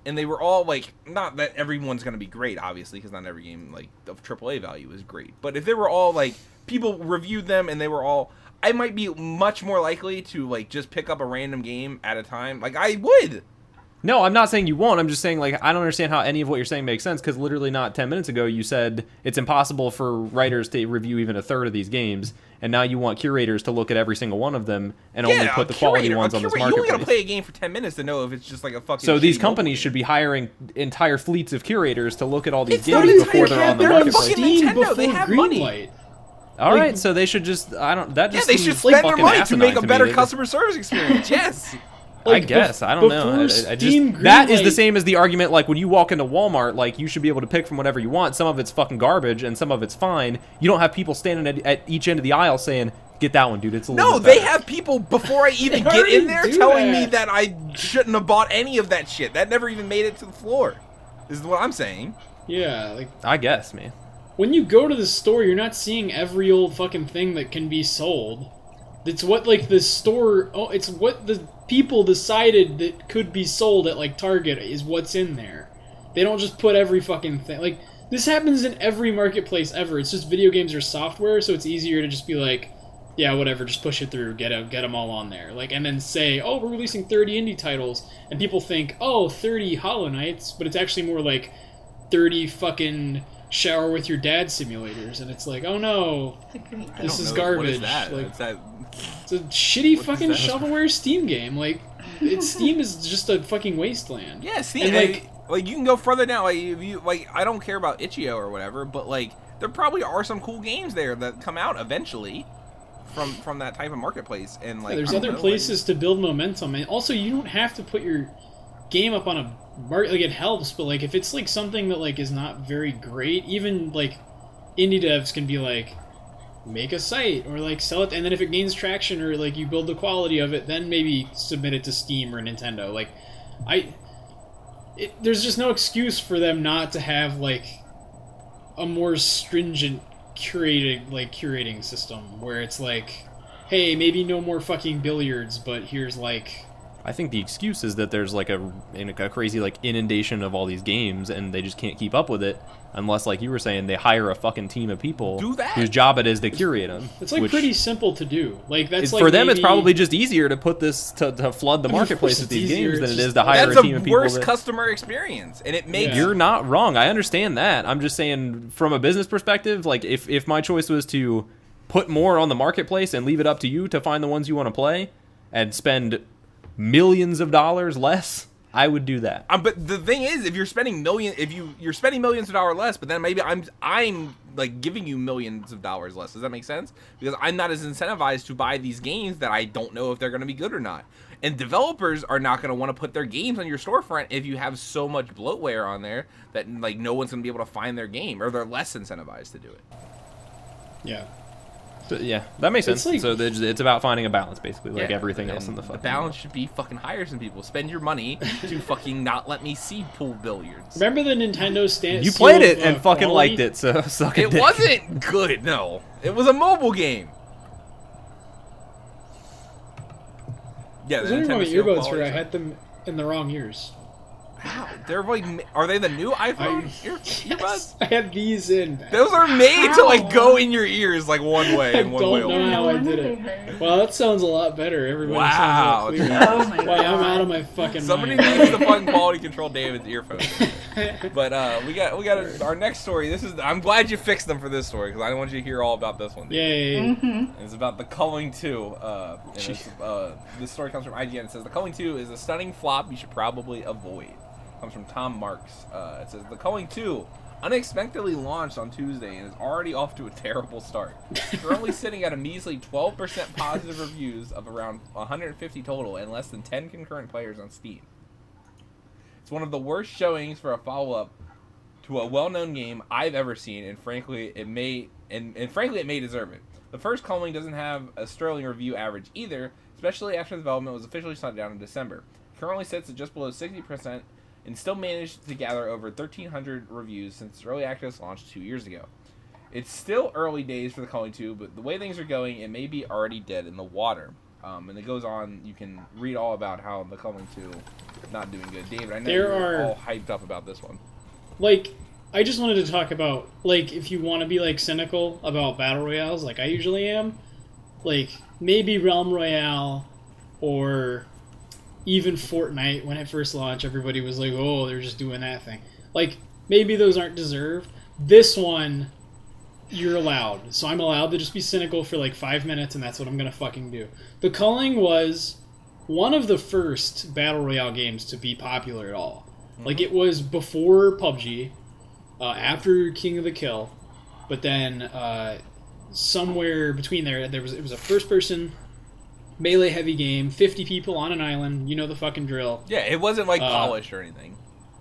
and they were all like, not that everyone's gonna be great obviously, because not every game like of AAA value is great, but if they were all like people reviewed them and they were all, I might be much more likely to like just pick up a random game at a time. Like I would. No, I'm not saying you won't. I'm just saying, like, I don't understand how any of what you're saying makes sense, because literally not 10 minutes ago you said it's impossible for writers to review even a third of these games, and now you want curators to look at every single one of them and only put the quality ones on this marketplace. You only gotta play a game for 10 minutes to know if it's just like a fucking... So these companies should be hiring entire fleets of curators to look at all these games before they're on the marketplace. Nintendo, they have money. All right, so they should just... they should spend their money to make a better customer service experience, yes! Like, I guess. I don't know. That is the same as the argument, like, when you walk into Walmart, like, you should be able to pick from whatever you want. Some of it's fucking garbage, and some of it's fine. You don't have people standing at each end of the aisle saying, get that one, dude. It's a little bit better. They have people, before I even get in there, telling me that I shouldn't have bought any of that shit. That never even made it to the floor, is what I'm saying. Yeah, like... I guess, man. When you go to the store, you're not seeing every old fucking thing that can be sold. It's what, like, the store... Oh, it's what the people decided that could be sold at, like, Target is what's in there. They don't just put every fucking thing... Like, this happens in every marketplace ever. It's just video games are software, so it's easier to just be like, yeah, whatever, just push it through, get them all on there. Like, and then say, oh, we're releasing 30 indie titles, and people think, oh, 30 Hollow Knights, but it's actually more like 30 fucking shower with your dad simulators, and it's like, oh no, this is garbage. What is that? Like, it's a shitty fucking shovelware Steam game. Like, Steam is just a fucking wasteland. Yeah, Steam. And like you can go further down. Like, if you like, I don't care about itch.io or whatever, but like, there probably are some cool games there that come out eventually from that type of marketplace. And like, there's other places to build momentum, and also you don't have to put your game up on a market. Like, it helps, but like if it's like something that like is not very great, even like indie devs can be like, make a site or like sell it, and then if it gains traction or like you build the quality of it, then maybe submit it to Steam or Nintendo. Like, there's just no excuse for them not to have like a more stringent curating system where it's like, hey, maybe no more fucking billiards, but here's like. I think the excuse is that there's like a crazy like inundation of all these games, and they just can't keep up with it unless, like you were saying, they hire a fucking team of people whose job it is to curate them. It's like pretty simple to do. Like, that's like for them, it's probably just easier to put this to flood the marketplace with these games than it is to hire a team of people. That's a worse customer experience, and it makes. You're not wrong. I understand that. I'm just saying, from a business perspective, like if my choice was to put more on the marketplace and leave it up to you to find the ones you want to play and spend millions of dollars less, I would do that. But the thing is, if you're spending you're spending millions of dollars less, but then maybe I'm like giving you millions of dollars less. Does that make sense? Because I'm not as incentivized to buy these games that I don't know if they're going to be good or not. And developers are not going to want to put their games on your storefront if you have so much bloatware on there that like no one's going to be able to find their game, or they're less incentivized to do it. Yeah. So, yeah, that makes sense. Like, so it's about finding a balance, basically, like everything else in the fucking. The balance should be fucking hire some people, spend your money to fucking not let me see pool billiards. Remember the Nintendo stand? You played it and fucking liked it, so suck a dick. It wasn't good. No, it was a mobile game. Yeah, I was wondering why my earbuds were. I had them in the wrong ears. Wow, they're like, are they the new iPhone earbuds? I had these in. Those are made to like go in your ears like one way and one way over. I don't know how I did it. Well, that sounds a lot better. Everybody sounds a lot clearer. Oh my God. Why, I'm out of my fucking Somebody mind. needs to fucking quality control David's earphones. But we got our next story. I'm glad you fixed them for this story because I want you to hear all about this one. Yay! Mm-hmm. It's about the Culling 2. This story comes from IGN. It says the Culling 2 is a stunning flop you should probably avoid. Comes from Tom Marks. It says the Culling 2 unexpectedly launched on Tuesday and is already off to a terrible start. Currently sitting at a measly 12% positive reviews of around 150 total and less than 10 concurrent players on Steam. It's one of the worst showings for a follow-up to a well-known game I've ever seen, and frankly, it may deserve it. The first Culling doesn't have a sterling review average either, especially after development was officially shut down in December. It currently sits at just below 60%. And still managed to gather over 1,300 reviews since early access launched 2 years ago. It's still early days for the Culling 2, but the way things are going, it may be already dead in the water. And it goes on, you can read all about how the Culling 2 is not doing good. David, I know you're all hyped up about this one. Like, I just wanted to talk about, like, if you want to be, like, cynical about Battle Royales, like I usually am, like, maybe Realm Royale or even Fortnite, when it first launched, everybody was like, oh, they're just doing that thing. Like, maybe those aren't deserved. This one, you're allowed. So I'm allowed to just be cynical for like 5 minutes, and that's what I'm going to fucking do. The Culling was one of the first Battle Royale games to be popular at all. Mm-hmm. Like, it was before PUBG, after King of the Kill, but then somewhere between there, it was a first-person melee heavy game, 50 people on an island, you know the fucking drill. Yeah, it wasn't like polished or anything.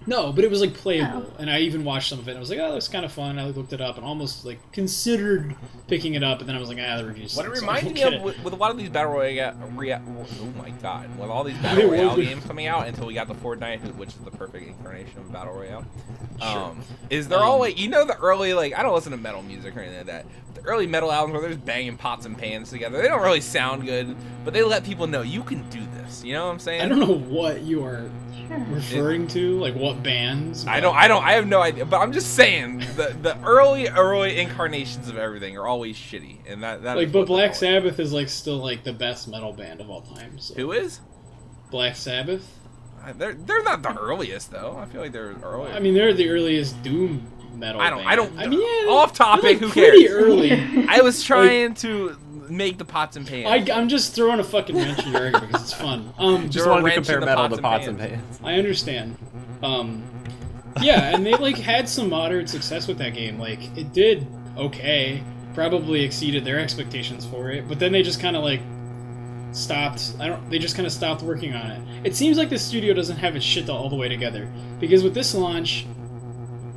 No, but it was like playable, and I even watched some of it and I was like, oh, that looks kind of fun. I looked it up and almost like considered picking it up, and then I was like, the reviews. What it reminds me of with a lot of these Battle Royale, oh my God, with all these Battle Royale games coming out until we got the Fortnite, which is the perfect incarnation of Battle Royale. Sure. Is they're all like, you know, the early, like, I don't listen to metal music or anything like that. The early metal albums where they're just banging pots and pans together, they don't really sound good, but they let people know you can do this. this. You know what I'm saying? I don't know what you are referring to, like what bands. I have no idea. But I'm just saying the early incarnations of everything are always shitty, and that like. But Black Sabbath is like still like the best metal band of all time. So. Who is? Black Sabbath. They're not the earliest though. I feel like they're early. I mean, they're the earliest doom metal. I don't. I mean, yeah, off topic. like Who pretty cares? Early. I was trying to make the pots and pans. I'm just throwing a fucking wrench in your argument because it's fun. Just wanted to compare metal to pots and pans. I understand. Yeah, and they like had some moderate success with that game. Like it did okay, probably exceeded their expectations for it. But then they just kind of like stopped. They just kind of stopped working on it. It seems like the studio doesn't have its shit all the way together because with this launch,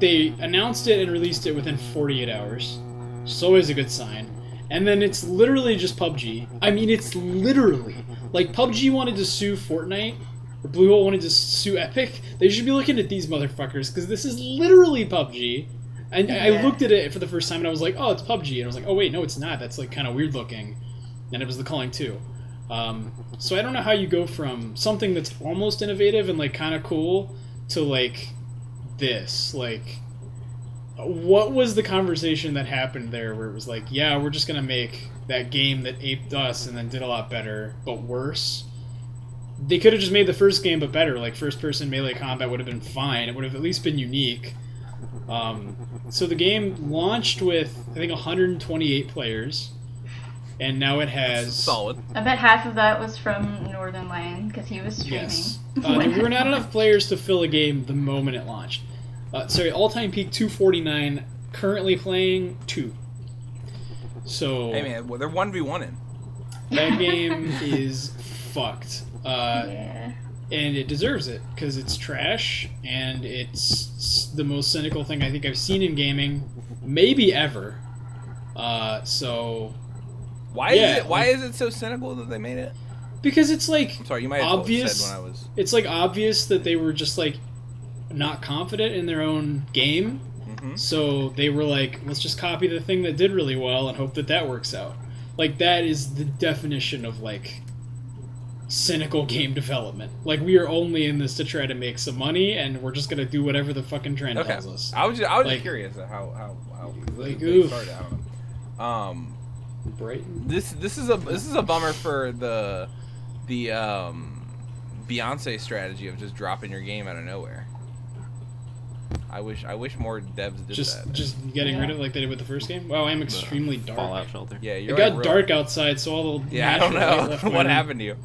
they announced it and released it within 48 hours. So always a good sign. And then it's literally just PUBG. I mean, it's literally like PUBG wanted to sue Fortnite, or Bluehole wanted to sue Epic. They should be looking at these motherfuckers because this is literally PUBG. And I looked at it for the first time and I was like, oh, it's PUBG. And I was like, oh wait, no, it's not. That's like kind of weird looking. And it was the Culling 2. So I don't know how you go from something that's almost innovative and like kind of cool to like this. Like, what was the conversation that happened there where it was like, yeah, we're just gonna make that game that aped us and then did a lot better but worse? They could have just made the first game but better. Like first person melee combat would have been fine. It would have at least been unique. So the game launched with I think 128 players. And now it has... Solid. I bet half of that was from Northern Lion, because he was streaming. Yes. There were not enough players to fill a game the moment it launched. All-time peak 249, currently playing 2. So... Hey man, well, they're 1v1-ing. That game is fucked. Yeah. And it deserves it, because it's trash, and it's the most cynical thing I think I've seen in gaming, maybe ever. Why is it so cynical that they made it? Because it's like I'm sorry, you might have obvious. said when I was. It's like obvious that they were just like not confident in their own game, so they were like, let's just copy the thing that did really well and hope that that works out. Like that is the definition of like cynical game development. Like we are only in this to try to make some money, and we're just gonna do whatever the fucking trend tells us. I was like, just curious how like, they started. I don't know. Brighton. This is a bummer for the Beyonce strategy of just dropping your game out of nowhere. I wish more devs did that. Just getting rid of it like they did with the first game. Wow, I'm extremely dark. Fallout Shelter. Yeah, it got dark outside, so all the I don't know what happened to you.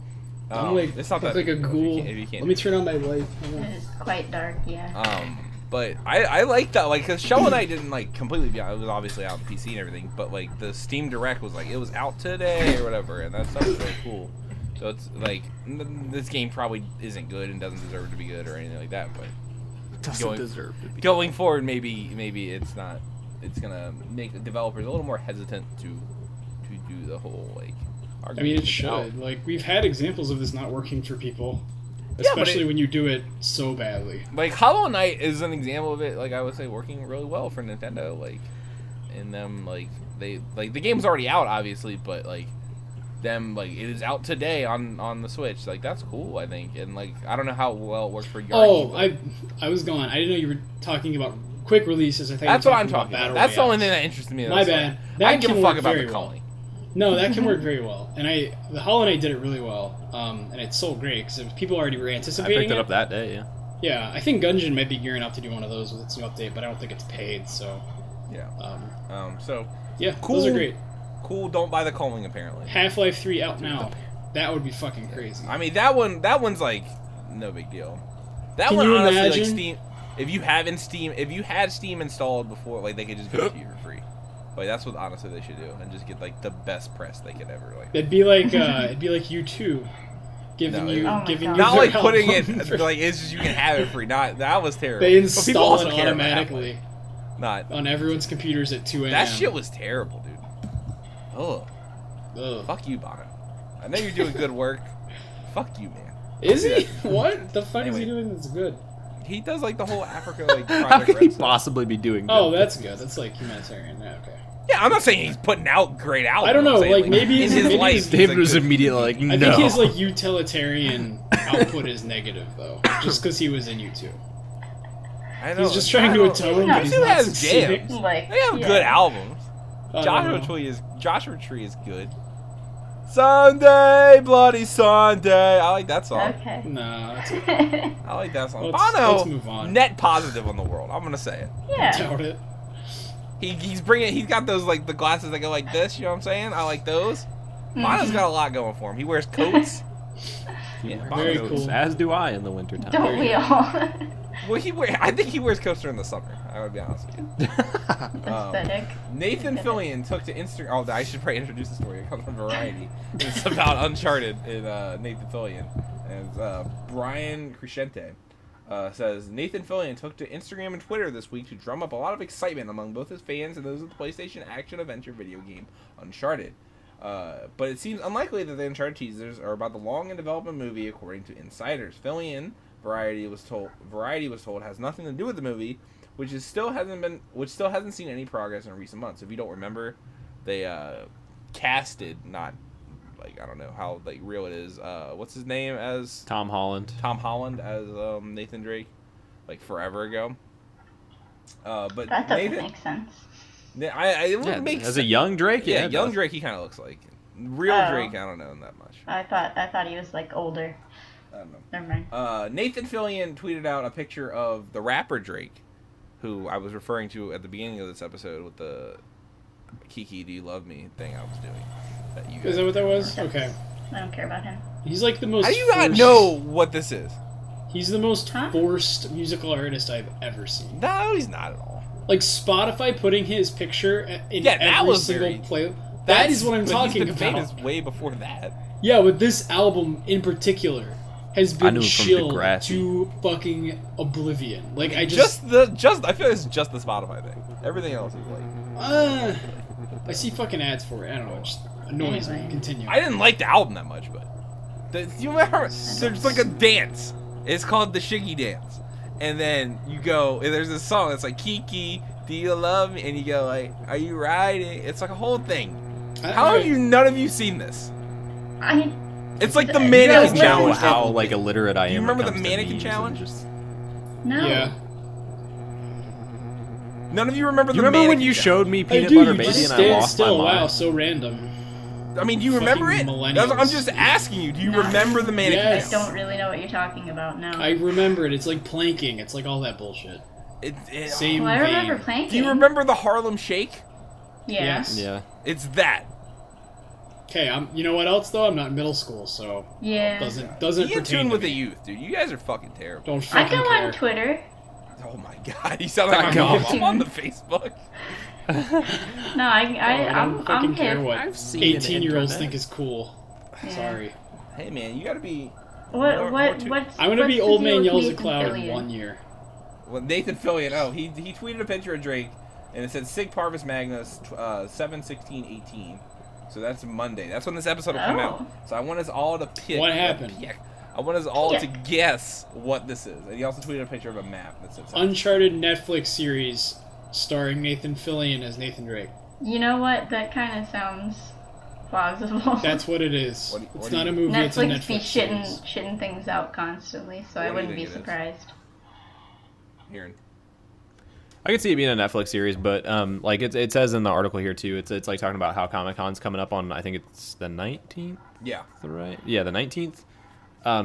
I'm like, it's not that like a ghoul. If you can't Let me turn on my light. It is quite dark, yeah. But I like that, like, because Shovel Knight didn't, like, completely be out. It was obviously out on PC and everything, but, like, the Steam Direct was, like, it was out today or whatever, and that stuff was really cool. So it's, like, this game probably isn't good and doesn't deserve to be good or anything like that, but going forward, maybe it's not, it's going to make the developers a little more hesitant to do the whole, like, I mean, it should. Like, we've had examples of this not working for people. Especially when you do it so badly. Like, Hollow Knight is an example of it, like, I would say, working really well for Nintendo, like, in them, like, they, like, the game's already out, obviously, but, like, them, like, it is out today on the Switch, like, that's cool, I think, and, like, I don't know how well it works for Yarny. Oh, I was gone. I didn't know you were talking about quick releases. I think that's what I'm talking about. That's the only thing that interests me. My bad. I don't give a fuck about the Culling. No, that can work very well, and the Hollow Knight did it really well, and it sold great because people already were anticipating it. I picked it up that day, yeah. Yeah, I think Gungeon might be gearing up to do one of those with its new update, but I don't think it's paid, so... Yeah. Yeah, cool. Those are great. Cool, don't buy the Culling, apparently. Half-Life 3 out now. That would be fucking crazy. I mean, that one's, like, no big deal. That Can one, you honestly, imagine? like, Steam... If you had Steam installed before, like, they could just give it to you for free. Like, that's what honestly they should do, and just get like the best press they could ever like. It'd be like U2, giving you not their like putting it album like it's just you can have it free. That was terrible. They install it automatically. Not on everyone's computers at 2 a.m. That shit was terrible, dude. Ugh. Fuck you, Bono. I know you're doing good work. Fuck you, man. Is he? What the fuck is he doing that's good? He does like the whole Africa like project. How could he possibly be doing good? Oh, that's good. That's like humanitarian. Yeah, okay. Yeah, I'm not saying he's putting out great albums. I don't know, I'm saying, like, maybe in his- his maybe life, his- he's David a was good- immediately like, no. I think his like utilitarian output is negative though, just because he was in YouTube. I know. He's just trying to atone, but he's YouTube not has succeeding. jams. Like, They have yeah. good albums. I don't know. Joshua Tree is good. Sunday, Bloody Sunday. I like that song. Okay. Nah, that's I like that song. Let's move on. Net positive on the world. I'm gonna say it. Yeah. doubt it. He's got those like the glasses that go like this. You know what I'm saying? I like those. Mm-hmm. Bono's got a lot going for him. He wears coats. Yeah, Very Bono- cool. As do I in the wintertime. Don't we all? Well, I think he wears coats during the summer. I would be honest with you. Aesthetic. Nathan Fillion took to Instagram. Oh, I should probably introduce the story. It comes from Variety. It's about Uncharted in Nathan Fillion. And Brian Crescente says Nathan Fillion took to Instagram and Twitter this week to drum up a lot of excitement among both his fans and those of the PlayStation action-adventure video game Uncharted. But it seems unlikely that the Uncharted teasers are about the long-in-development movie, according to insiders. Fillion, Variety was told, has nothing to do with the movie, which still hasn't seen any progress in recent months. If you don't remember, they casted, not like, I don't know how like real it is. What's his name as Tom Holland as Nathan Drake, like forever ago. But That doesn't Nathan, make sense. it would make as sense. a young Drake, Yeah, it young does. Drake, he kind of looks like. Real Oh. Drake, I don't know him that much. I thought he was like older. I don't know. Never mind. Nathan Fillion tweeted out a picture of the rapper Drake, who I was referring to at the beginning of this episode with the Kiki, do you love me thing I was doing. That you Is that what that was? That's- Okay. I don't care about him. He's like the most. How do you not forced- know what this is? He's the most Huh? forced musical artist I've ever seen. No, he's not at all. Like Spotify putting his picture in Yeah, that every was single very- play. That is what I'm but talking he's been about. famous way before that. Yeah, but this album in particular has I been knew him from chilled Degrassi. to fucking oblivion. Like I I feel like it's just the Spotify thing. Everything else is like. I see fucking ads for it. I don't know. It just annoys me. Anyway. Continue. I didn't like the album that much, but you remember there's like a dance. It's called the Shiggy Dance, and then you go. And there's this song that's like Kiki, do you love me? And you go like, are you riding? It's like a whole thing. How have none of you seen this? It's like the You mannequin guys know challenge. how like illiterate I am. Do you when remember it the comes to mannequin memes and challenge? just- No. Yeah. None of you remember the You remember when mannequin you challenge? showed me I Peanut do. Butter You Baby just and I stand lost still. my Wow, mind? so random. I mean, do you remember it? Fucking millennials. I'm just asking you. Do you remember the mannequin I Yes. challenge? don't really know what you're talking about now. I remember it. It's like planking. It's like all that bullshit. Same Well, I remember vein. playing. Do you remember the Harlem Shake? Yeah. Yes. Yeah. It's that. Okay, you know what else though? I'm not in middle school, so Yeah. doesn't Be in pertain tune to with me. the youth, dude. You guys are fucking terrible. Don't I fucking go care. on Twitter. Oh my god, you sound like my God. mom. I'm on the Facebook. No, I I'm don't fucking care hip. what I've seen an 18-year-olds internet. think is cool. Yeah. Sorry. Hey man, you gotta be. What More to- what's I'm gonna what's be the Old deal Man with Yells at Nathan Cloud in Fillion? 1 year. Well, Nathan Fillion. Oh, he tweeted a picture of Drake, and it said Sig Parvis Magnus 7/16/18. So that's Monday. That's when this episode will come Oh. out. So I want us all to pick. What happened? I want us all Yeah. to guess what this is. And he also tweeted a picture of a map that says. Uncharted Netflix series starring Nathan Fillion as Nathan Drake. You know what? That kind of sounds plausible. That's what it is. What It's do not you- a movie, it's a Netflix be Netflix series. shitting things out constantly, so What I do you wouldn't be think it is? surprised. Here. I could see it being a Netflix series, but like it says in the article here too. It's like talking about how Comic-Con's coming up on, I think it's the 19th. Yeah. Right? Yeah, the 19th.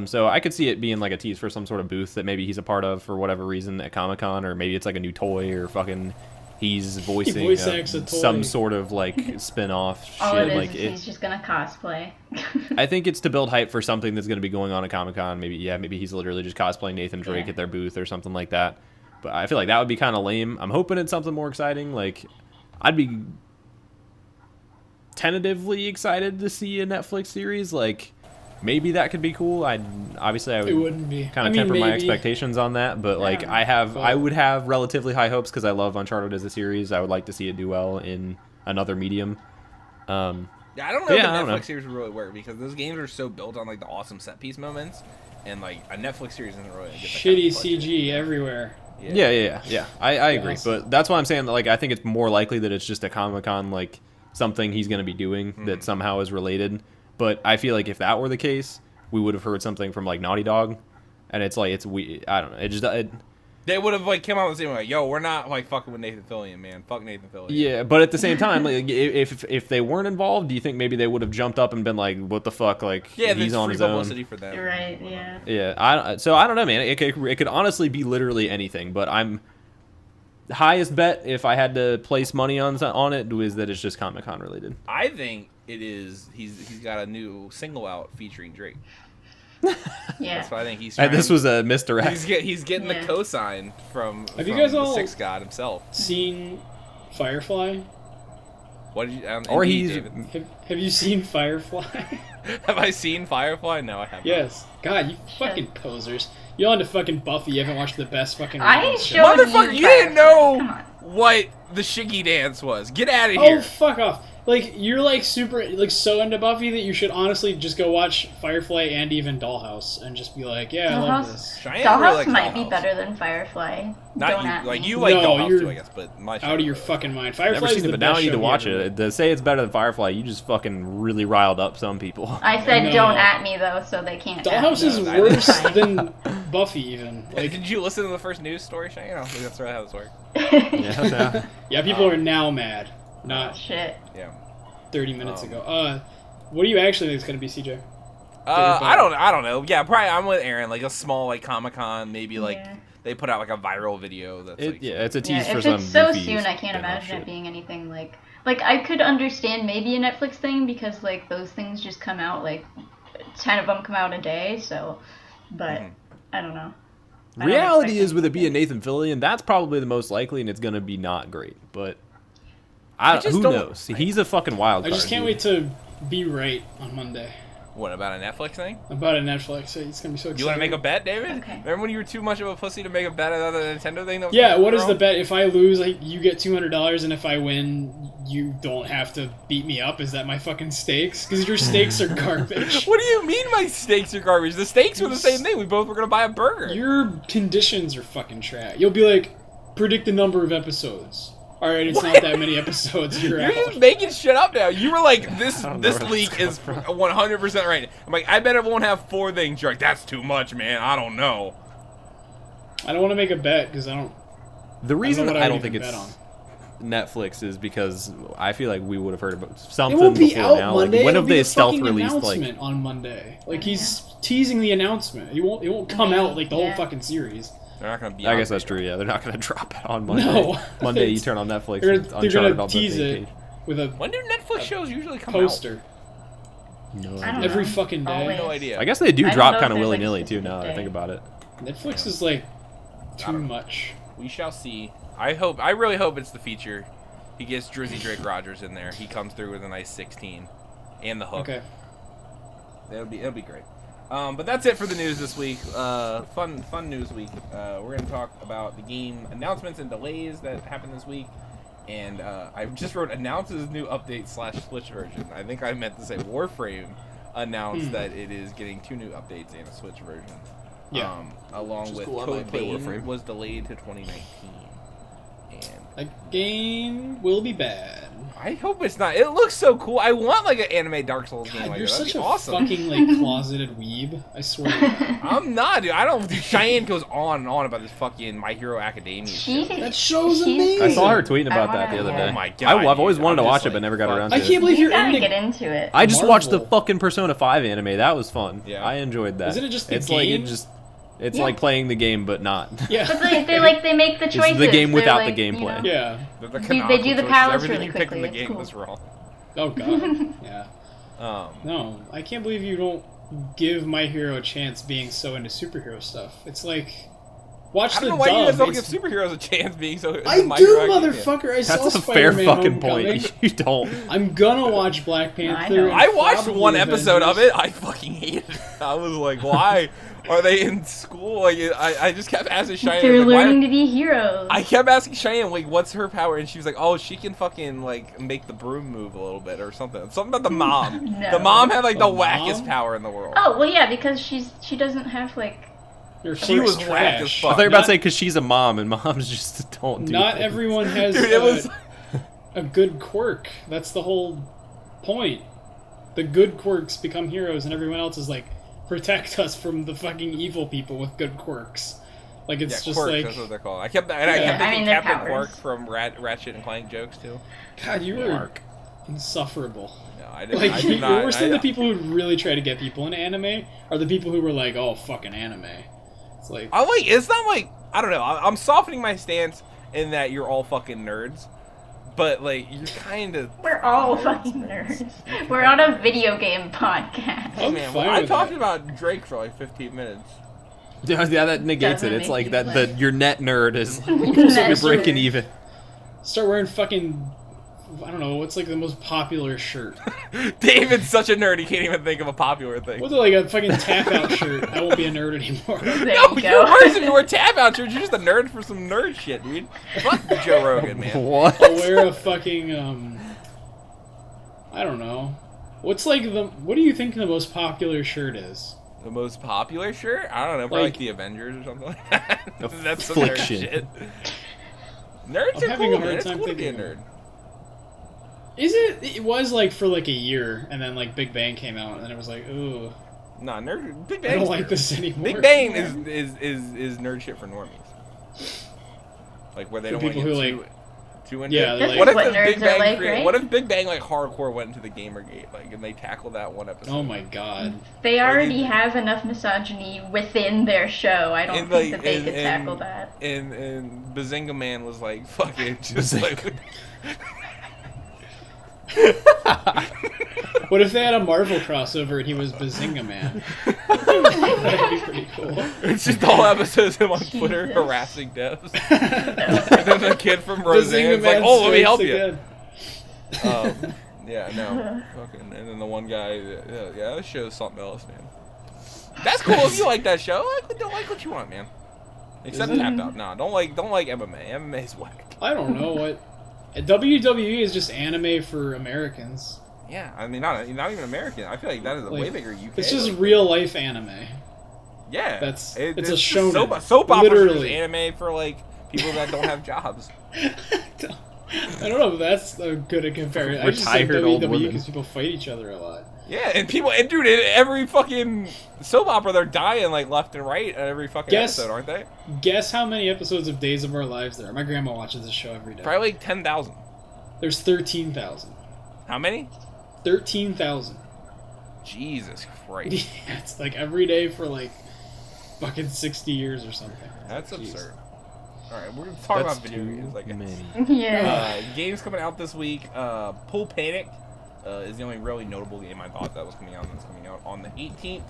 So I could see it being like a tease for some sort of booth that maybe he's a part of for whatever reason at Comic-Con, or maybe it's like a new toy, or fucking he's voicing voice acts a toy. some sort of like spin-off shit. All it is like is he's just gonna cosplay. I think it's to build hype for something that's going to be going on at Comic-Con. Maybe he's literally just cosplaying Nathan Drake Yeah. at their booth or something like that. But I feel like that would be kind of lame. I'm hoping it's something more exciting. Like, I'd be tentatively excited to see a Netflix series. Like, maybe that could be cool. It would wouldn't be. kind of temper my expectations on that. But like, Yeah. I would have relatively high hopes because I love Uncharted as a series. I would like to see it do well in another medium. Yeah, I don't know Yeah, if I the don't know. Netflix series would really work because those games are so built on like the awesome set piece moments, and like a Netflix series isn't really a good. Shitty CG everywhere. Yeah. I agree, but that's why I'm saying that, like, I think it's more likely that it's just a Comic-Con, like, something he's going to be doing that somehow is related. But I feel like if that were the case, we would have heard something from, like, Naughty Dog, and it's like, I don't know, they would have, like, come out and say, like, yo, we're not, like, fucking with Nathan Fillion, man. Fuck Nathan Fillion. Yeah, but at the same time, like, if they weren't involved, do you think maybe they would have jumped up and been like, what the fuck, like, he's on his own? Publicity for them. Right, yeah. Yeah, so I don't know, man. It could honestly be literally anything, but highest bet, if I had to place money on it, is that it's just Comic-Con related. I think it is, he's got a new single out featuring Drake. Yeah. That's why I think he's trying. This was a misdirect. He's getting the cosign from you guys the all Six God himself. Seen Firefly? What did you? Or he's. David. Have you seen Firefly? Have I seen Firefly? No, I haven't. Yes. God, you fucking posers. You're on to fucking Buffy. You haven't watched the best fucking. I show. showed Motherfucker, you didn't know what the Shiggy dance was. Get out of here. Oh, fuck off. Like, you're, like, super, like, so into Buffy that you should honestly just go watch Firefly and even Dollhouse and just be like, yeah, I love this. Dollhouse might be better than Firefly. Not you. Like, you like Dollhouse too, I guess, but my out of your fucking mind. Firefly's never seen it, the but best now I need to show watch ever. it. To say it's better than Firefly, you just fucking really riled up some people. I said don't at me, though, so they can't. Dollhouse is worse than Buffy, even. Like, did you listen to the first news story, Shane? I don't think that's really how this works. Yeah, people are now mad. Not shit. Yeah. 30 minutes ago. What do you actually think it's gonna be, CJ? I don't know. Yeah, probably I'm with Aaron. Like a small like Comic-Con, maybe like they put out like a viral video. That's it's a tease for if some. It's so soon, I can't imagine it being anything like I could understand maybe a Netflix thing because like those things just come out like 10 of them come out a day. So, but I don't know. Reality is with it being Nathan Fillion, that's probably the most likely, and it's gonna be not great, but. Who knows? He's a fucking wild card. I just can't wait to be right on Monday. What, about a Netflix thing? About a Netflix. It's going to be so exciting. You want to make a bet, David? Okay. Remember when you were too much of a pussy to make a bet on the Nintendo thing? Yeah, what is the bet? If I lose, you get $200, and if I win, you don't have to beat me up? Is that my fucking stakes? Because your stakes are garbage. What do you mean my stakes are garbage? The stakes were the same thing. We both were going to buy a burger. Your conditions are fucking trash. You'll be like, predict the number of episodes. Alright, it's not that many episodes. You're just making shit up now. You were like, this leak is 100% right. I'm like, I bet it won't have 4 things. You're like, that's too much, man. I don't know. I don't want to make a bet because I don't. The reason I don't think it's Netflix is because I feel like we would have heard about something. It won't be before out now. Monday. Like, when have they stealth released like on Monday? Like he's teasing the announcement. It won't come out like the whole fucking series. They're not gonna be. I guess that's true. Yeah, they're not gonna drop it on Monday. No, Monday you turn on Netflix. They're gonna tease it with a. When do Netflix shows usually come poster? No, every fucking day. No idea. I guess they do drop kind of willy nilly too. Now that I think about it. Netflix is like too much. We shall see. I really hope it's the feature. He gets Drizzy Drake Rogers in there. He comes through with a nice 16 and the hook. Okay. It'll be great. But that's it for the news this week. Fun news week. We're going to talk about the game announcements and delays that happened this week. And I just wrote announces new update / Switch version. I think I meant to say Warframe announced that it is getting 2 new updates and a Switch version. Yeah. Along with Code Vein was delayed to 2019. And that game will be bad. I hope it's not. It looks so cool. I want like an anime Dark Souls game like that. You're That'd such be a awesome. fucking like closeted weeb. I swear. I'm not, dude. I don't. Dude, Cheyenne goes on and on about this fucking My Hero Academia shit. That show's amazing. I saw her tweeting about that the other day. Oh my god! I've always wanted to watch it, but never got around to it. I can't believe you're gotta get into it. I just watched the fucking Persona 5 anime. That was fun. Yeah. I enjoyed that. Isn't it just the it's game? Like it's like playing the game, but not. Yeah. But they make the choices. It's the game without the like, gameplay. You know, Yeah. they do the palace Everything really you picked in quickly. the game It's was cool. wrong. Oh god. Yeah. No, I can't believe you don't give My Hero a chance being so into superhero stuff. It's like watch I don't the know why dub. you guys don't give superheroes a chance being so. I My do, Hero Academia. motherfucker. I saw That's a fair Spider-Man fucking Homecoming. point. You don't. I'm gonna watch Black Panther. I I watched probably one episode of Avengers. it. I fucking hated it. I was like, why are they in school? Like, I just kept asking Cheyenne. They're like, learning to be heroes. I kept asking Cheyenne, like, what's her power? And she was like, oh, she can fucking, like, make the broom move a little bit or something. Something about the mom. No. The mom had, like, the The wackest mom? power in the world. Oh well, yeah, because she doesn't have like She was whack as fuck. I thought you were about to say because she's a mom and moms just don't do Not things. everyone has Dude, a good quirk. That's the whole point. The good quirks become heroes, and everyone else is like, protect us from the fucking evil people with good quirks. Like, it's just quirks, like... that's what they're called. I kept thinking Captain Quirk from Ratchet and Clank jokes, too. God, you were insufferable. No, I didn't. Like, I did not. Worse than the people who really try to get people into anime are the people who were like, oh, fucking anime. It's like... It's not like... I don't know. I'm softening my stance in that you're all fucking nerds. But, like, you're kind of... We're all fucking nerds. We're on a video game podcast. Hey, man, I talked about Drake for, like, 15 minutes. Yeah, that negates it. It's like that your net nerd is Net you're breaking even. Start wearing fucking... I don't know, what's like the most popular shirt? David's such a nerd, he can't even think of a popular thing. What's like a fucking tap-out shirt? I won't be a nerd anymore. There you go. You're worse if you wear tap-out shirts. You're just a nerd for some nerd shit, dude. Fuck Joe Rogan, man. What? I'll wear a fucking, I don't know. What do you think the most popular shirt is? The most popular shirt? I don't know, probably like the Avengers or something like that. That's some nerd shit. Nerds are cool, man. It's cool to be a nerd. Is it? It was like for like a year, and then like Big Bang came out, and it was like, ooh. Nah, Big Bang. I don't like this anymore. Big Bang is nerd shit for normies. Like where they don't want to get too into. Yeah, like, what if what the nerds Big Bang are like, right? What if Big Bang like hardcore went into the GamerGate and they tackled that one episode? Oh my god. They already have enough misogyny within their show. I don't think that they could tackle that. And Bazinga Man was like, fuck it, just like. What if they had a Marvel crossover and he was Bazinga Man? That'd be pretty cool. It's just all episodes of him on Twitter harassing devs. And then the kid from Roseanne's like, oh, let me help you. Yeah, no. Fucking, and then the one guy, yeah, that show's something else, man. That's cool if you like that show. Don't like what you want, man. Except Tap Out. Nah, don't like MMA. MMA's whack. I don't know what. WWE is just anime for Americans. Yeah, I mean, not even American. I feel like that is a way bigger UK. It's just real life anime. Yeah, it's a shonen. shonen. Soap opera Literally. is anime for like people that don't have jobs. I don't know if that's a good comparison. I just say Retired old WWE women. because people fight each other a lot. Yeah, and dude, in every fucking soap opera, they're dying like left and right at every fucking episode, aren't they? Guess how many episodes of Days of Our Lives there are? My grandma watches this show every day. Probably like 10,000. There's 13,000. How many? 13,000. Jesus Christ. Yeah, it's like every day for like fucking 60 years or something. That's absurd. Alright, we're going to talk about video games, I guess. Yeah. Games coming out this week. Pool Panic is the only really notable game I thought that was coming out. That's coming out on the 18th.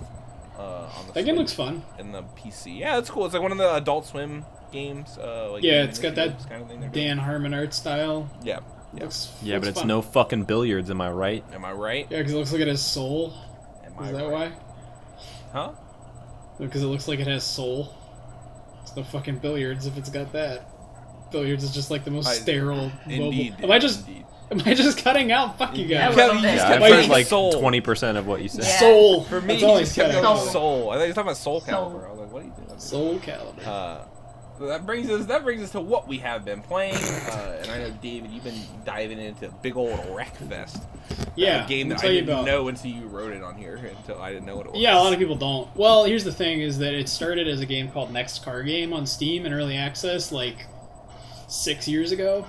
That game looks fun. In the PC. Yeah, it's cool. It's like one of the Adult Swim games. It's got that kind of thing Dan Harmon art style. Yeah. Looks but it's fun. no fucking billiards, am I right? Am I right? Yeah, because it looks like it has soul. Is that why? Huh? Because it looks like it has soul. It's no fucking billiards if it's got that. Billiards is just like the most sterile. Indeed. Am I just cutting out? Fuck you guys. I've heard like 20% of what you said. Yeah. Soul. For me, That's all he just kept said. going Soul. I thought he was talking about Soul Calibur. I was like, what are you doing? Soul Calibur. So that brings us to what we have been playing, and I know David, you've been diving into big old Wreckfest. Yeah, a game that I didn't know until you wrote it on here. Until I didn't know what it was. Yeah, a lot of people don't. Well, here's the thing: is that it started as a game called Next Car Game on Steam in early access, like 6 years ago,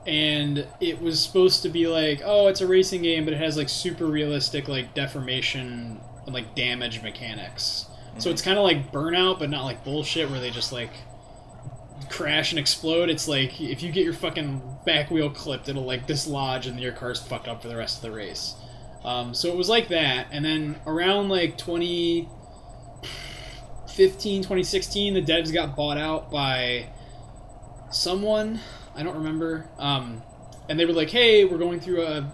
and it was supposed to be like, oh, it's a racing game, but it has like super realistic like deformation and like damage mechanics. So it's kind of like Burnout, but not like bullshit where they just like crash and explode. It's like if you get your fucking back wheel clipped, it'll like dislodge and your car's fucked up for the rest of the race. So it was like that. And then around like 2015, 2016, the devs got bought out by someone. I don't remember. And they were like, hey, we're going through a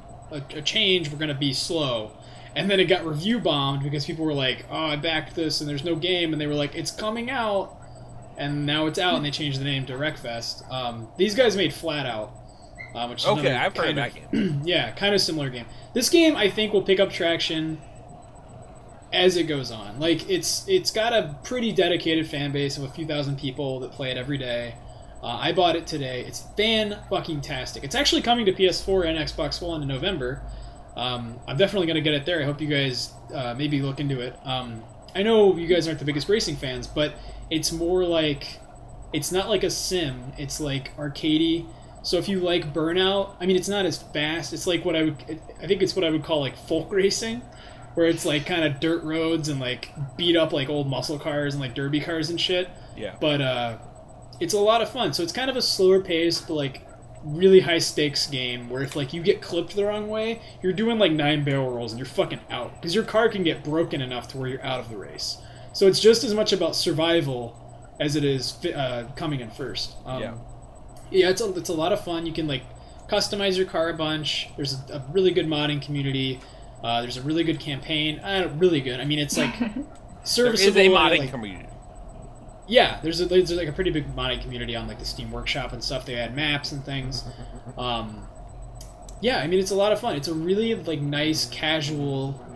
change. We're going to be slow. And then it got review bombed because people were like, oh, I backed this and there's no game. And they were like, it's coming out. And now it's out and they changed the name to Wreckfest. These guys made Flat Out. Which is I've heard of that game. Yeah, kind of similar game. This game, I think, will pick up traction as it goes on. Like, it's got a pretty dedicated fan base of a few thousand people that play it every day. I bought it today. It's fan-fucking-tastic. It's actually coming to PS4 and Xbox One in November. I'm definitely going to get it there. I hope you guys maybe look into it. I know you guys aren't the biggest racing fans, but it's more like... It's not like a sim. It's like arcadey. So if you like Burnout, I mean, it's not as fast. It's like I think it's what I would call like folk racing, where it's like kind of dirt roads and like beat up like old muscle cars and like derby cars and shit. Yeah. But it's a lot of fun. So it's kind of a slower pace, but like really high stakes game where if like you get clipped the wrong way, you're doing like 9 barrel rolls and you're fucking out because your car can get broken enough to where you're out of the race. So it's just as much about survival as it is coming in first. Yeah, it's a lot of fun. You can like customize your car a bunch. There's a really good modding community. There's a really good campaign. Really good. I mean, it's like serviceable. There is a modding community. Yeah, there's like a pretty big modding community on like the Steam Workshop and stuff. They add maps and things. Yeah, I mean, it's a lot of fun. It's a really like nice, casual,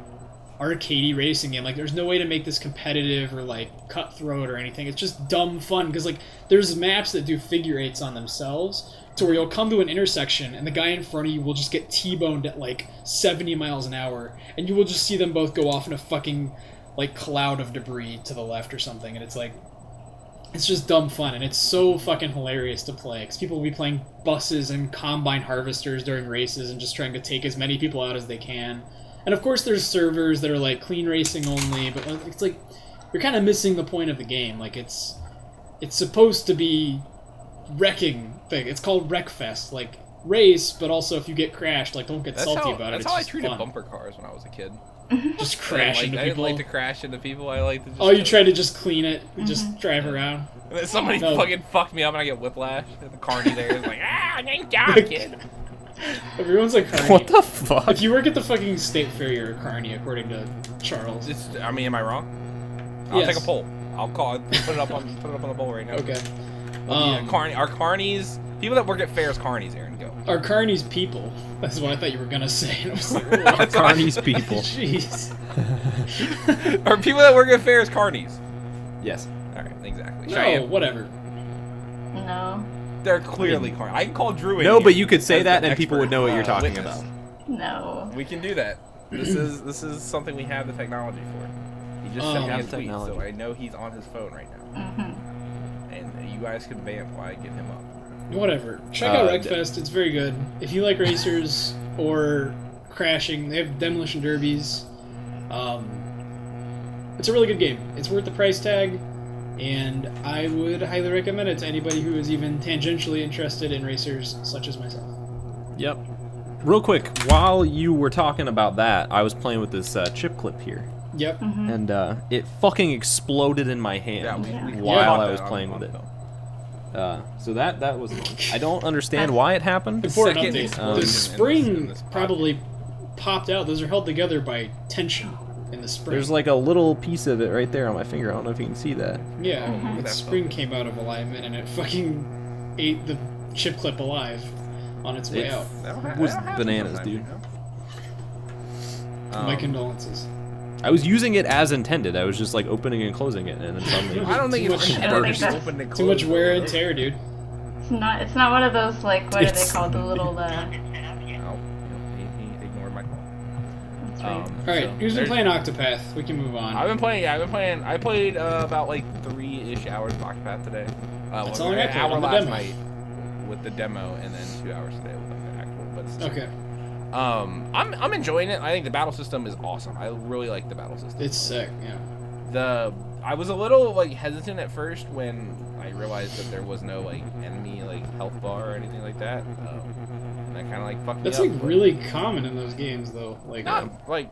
arcadey racing game. Like, there's no way to make this competitive or like cutthroat or anything. It's just dumb fun because like there's maps that do figure eights on themselves to where you'll come to an intersection and the guy in front of you will just get T-boned at like 70 miles an hour and you will just see them both go off in a fucking like cloud of debris to the left or something, and it's like, it's just dumb fun, and it's so fucking hilarious to play because people will be playing buses and combine harvesters during races and just trying to take as many people out as they can. And of course there's servers that are like clean racing only, but it's like you're kind of missing the point of the game. Like, it's supposed to be wrecking thing. It's called Wreckfest, like race, but also if you get crashed, like don't get salty about it. That's how I treated bumper cars when I was a kid. Just crash into people. I didn't like to crash into people. I like to just... Oh, you tried to just clean it, just drive around. And then somebody fucking fucked me up and I get whiplash. And the carny there is like, nice job, kid. Everyone's like carny. What the fuck? If you work at the fucking state fair, you're a carny, according to Charles. I mean, am I wrong? I'll take a poll. I'll call it. Put it up on the poll right now. Okay. Are carnies people that work at fairs carnies, Aaron? Go. Are carnies people? That's what I thought you were gonna say. And I was like, Are carnies people? Jeez. Are people that work at fairs carnies? Yes. All right, exactly. No, whatever. No. They're clearly carnies. I can call Drew in. No, but you could say that and people would know what you're talking witness. about. No. We can do that. This is something we have the technology for. He just sent me a tweet, so I know he's on his phone right now. Mm-hmm. And you guys can vamp while I get him up. Whatever. Check out Wreckfest. It's very good. If you like racers or crashing, they have demolition derbies. It's a really good game. It's worth the price tag, and I would highly recommend it to anybody who is even tangentially interested in racers such as myself. Yep. Real quick, while you were talking about that, I was playing with this chip clip here. Yep. Mm-hmm. And it fucking exploded in my hand while I was playing with it. So that was... I don't understand why it happened. Important update. The spring probably popped out. Those are held together by tension in the spring. There's like a little piece of it right there on my finger. I don't know if you can see that. Yeah, the spring came out of alignment and it fucking ate the chip clip alive on its way out. It was bananas, dude. My condolences. I was using it as intended. I was just like opening and closing it, and then suddenly. I don't think it's open and close. Too much wear and tear, dude. It's not one of those like what are they called, the little All right, who's been playing Octopath? We can move on. I've been playing. I played about like 3-ish hours of Octopath today. That's all I got. An hour last night with the demo, and then 2 hours today with the actual. But still. Okay. I'm enjoying it. I think the battle system is awesome. I really like the battle system. It's sick. Yeah. I was a little like hesitant at first when I realized that there was no like enemy like health bar or anything like that. And that kind of like fucked me up. That's like really common in those games, though. Like not like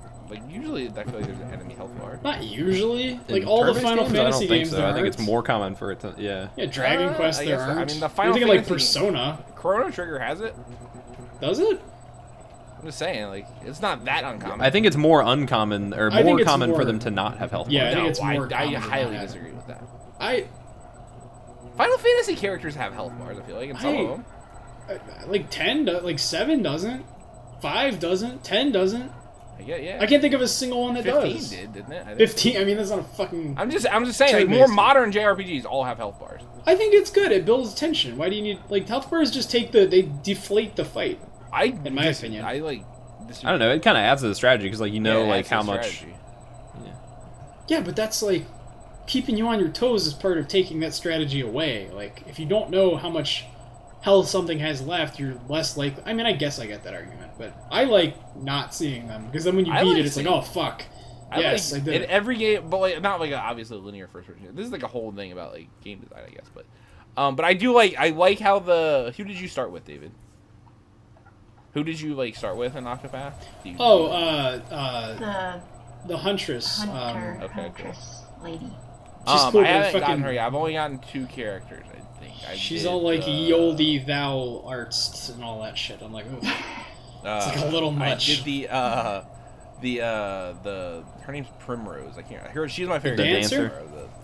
usually I feel like there's an enemy health bar. Not usually. Like all the Final Fantasy games, so. I think it's more common for it to Yeah, Dragon Quest there aren't. I mean, the Final Fantasy, like Persona. Chrono Trigger has it. Does it? I'm just saying, like, it's not that uncommon. I think it's more uncommon, or more common for them to not have health. Yeah, I think it's more I highly disagree with that. Final Fantasy characters have health bars, I feel like, and some of them. Like 10, like 7 doesn't. 5 doesn't. 10 doesn't. Yeah. I can't think of a single one that 15 does. 15 didn't it? 15. I mean, that's not a fucking. I'm just saying, like, more modern JRPGs all have health bars. I think it's good. It builds tension. Why do you need health bars? Just they deflate the fight. In my opinion, I don't know. It kind of adds to the strategy because how much. Yeah, but that's keeping you on your toes is part of taking that strategy away. Like, if you don't know how much health something has left, you're less likely. I mean, I guess I get that argument, but I like not seeing them because then when you beat it, it's oh fuck. Yes, I did. In every game, but not obviously linear first person. This is a whole thing about game design, I guess. But I do I like how who did you start with, David? Who did you start with in Octopath? The Huntress. Huntress lady. She's cool, I haven't gotten her yet. I've only gotten 2 characters, I think. She's all ye olde thou arts and all that shit. I'm like, ooh. It's a little much. I did her name's Primrose. I can't. She's my favorite dancer.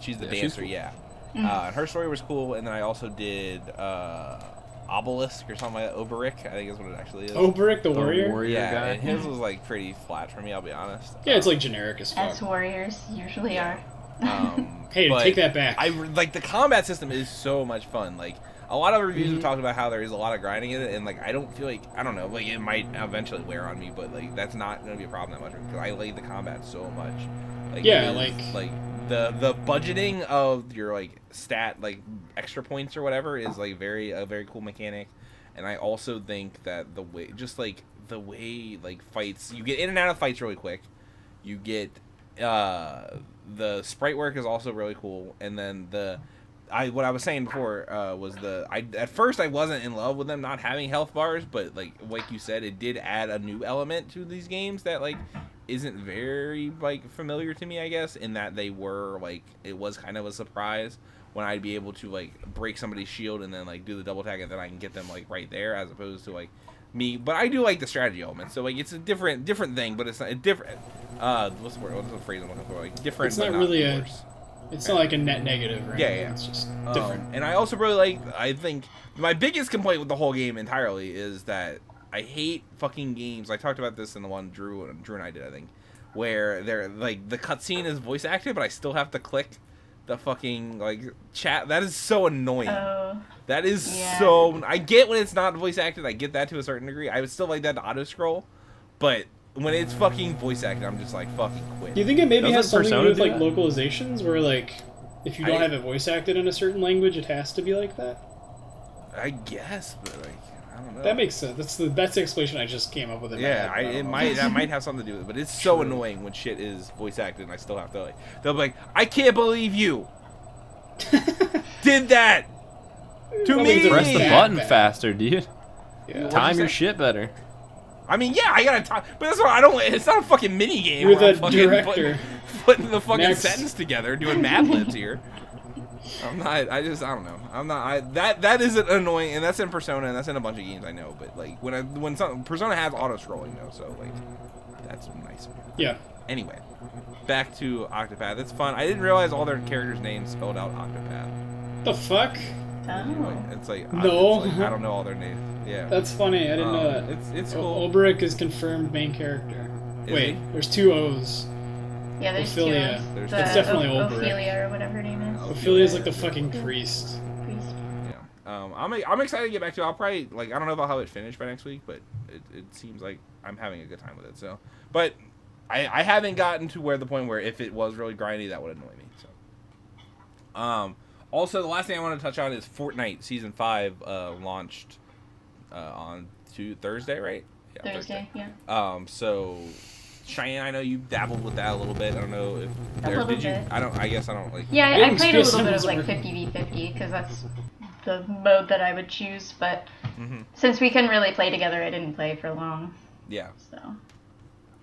She's the dancer. Yeah. And her story was cool. And then I also did Obelisk or something like that. Oberic, I think is what it actually is. Oberic, the warrior. Yeah, guy. and his was pretty flat for me. I'll be honest. Yeah, it's generic as fuck. As warriors usually are. Hey, take that back. The combat system is so much fun. A lot of reviews have talked about how there is a lot of grinding in it, and I don't feel I don't know, it might eventually wear on me, but that's not gonna be a problem that much because I like the combat so much. The budgeting of your stat extra points or whatever is a very cool mechanic, and I also think that the way fights, you get in and out of fights really quick, you get the sprite work is also really cool, and then what I was saying before was at first I wasn't in love with them not having health bars, but like you said, it did add a new element to these games that isn't very familiar to me, I guess, in that they were it was kind of a surprise when I'd be able to break somebody's shield and then do the double tag and then I can get them right there, as opposed to me. But I do like the strategy element, so it's a different thing, but it's not a different what's the phrase I'm looking for? Different. It's not really worse. It's not a net negative, right? Yeah. It's just different. And I also really I think my biggest complaint with the whole game entirely is that I hate fucking games. I talked about this in the one Drew and I did, I think, where they're the cutscene is voice acted, but I still have to click the fucking chat. That is so annoying. That is so. I get when it's not voice acted. I get that to a certain degree. I would still like that to auto scroll, but when it's fucking voice acted, I'm just fucking quit. Do you think it maybe has something to do with localizations, where if you don't have it voice acted in a certain language, it has to be like that? I guess, but I don't know. That makes sense. That's the explanation I just came up with. That might have something to do with it, but it's so annoying when shit is voice acted and I still have to they'll be I can't believe you did that to me. Press the button faster, dude. Yeah. Time your shit better. I mean, yeah, I gotta time, but that's what I don't. It's not a fucking mini game. You're the director. Putting the fucking sentence together, doing Mad Libs here. I'm not. I don't know. I'm not. That is annoying, and that's in Persona, and that's in a bunch of games I know. But when Persona has auto scrolling though, so that's nice. Yeah. Anyway, back to Octopath. It's fun. I didn't realize all their characters' names spelled out Octopath. The fuck? It's no. I don't know all their names. Yeah. That's funny. I didn't know that. It's cool. Oberic is confirmed main character. Wait, there's 2 O's. Yeah, there's Ophelia. 2 O's. It's definitely Oberic. Ophelia or whatever her name is. Ophelia's the fucking priest. Yeah. I'm excited to get back to it. I'll probably I don't know about how it finished by next week, but it seems like I'm having a good time with it. So, but I haven't gotten to the point where if it was really grindy, that would annoy me. So, also the last thing I want to touch on is Fortnite Season 5 launched on Thursday, right? Yeah, Thursday, yeah. So Cheyenne, I know you dabbled with that a little bit. I don't know if did you? I guess I don't Yeah, I played a little bit of 50v50 because that's the mode that I would choose. But since we couldn't really play together, I didn't play for long. Yeah. So.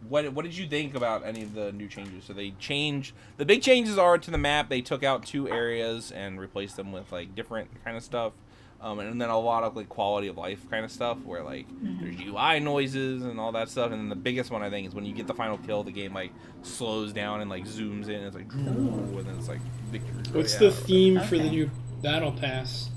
What did you think about any of the new changes? So they changed. The big changes are to the map. They took out 2 areas and replaced them with different kind of stuff. And then a lot of quality of life kind of stuff where there's UI noises and all that stuff. And then the biggest one I think is when you get the final kill, the game slows down and zooms in. And it's and then it's victory. What's the theme for the new battle pass?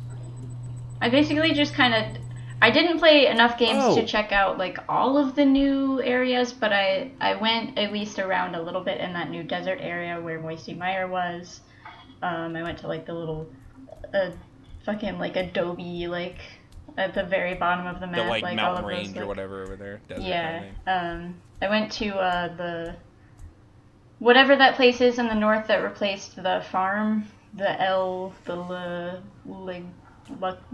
I basically just kind of I didn't play enough games to check out like all of the new areas, but I went at least around a little bit in that new desert area where Moisty Mire was. I went to like the little fucking like adobe like at the very bottom of the map, the like all mountain of those, range or whatever over there. Desert yeah. kind of I went to the whatever that place is in the north that replaced the farm,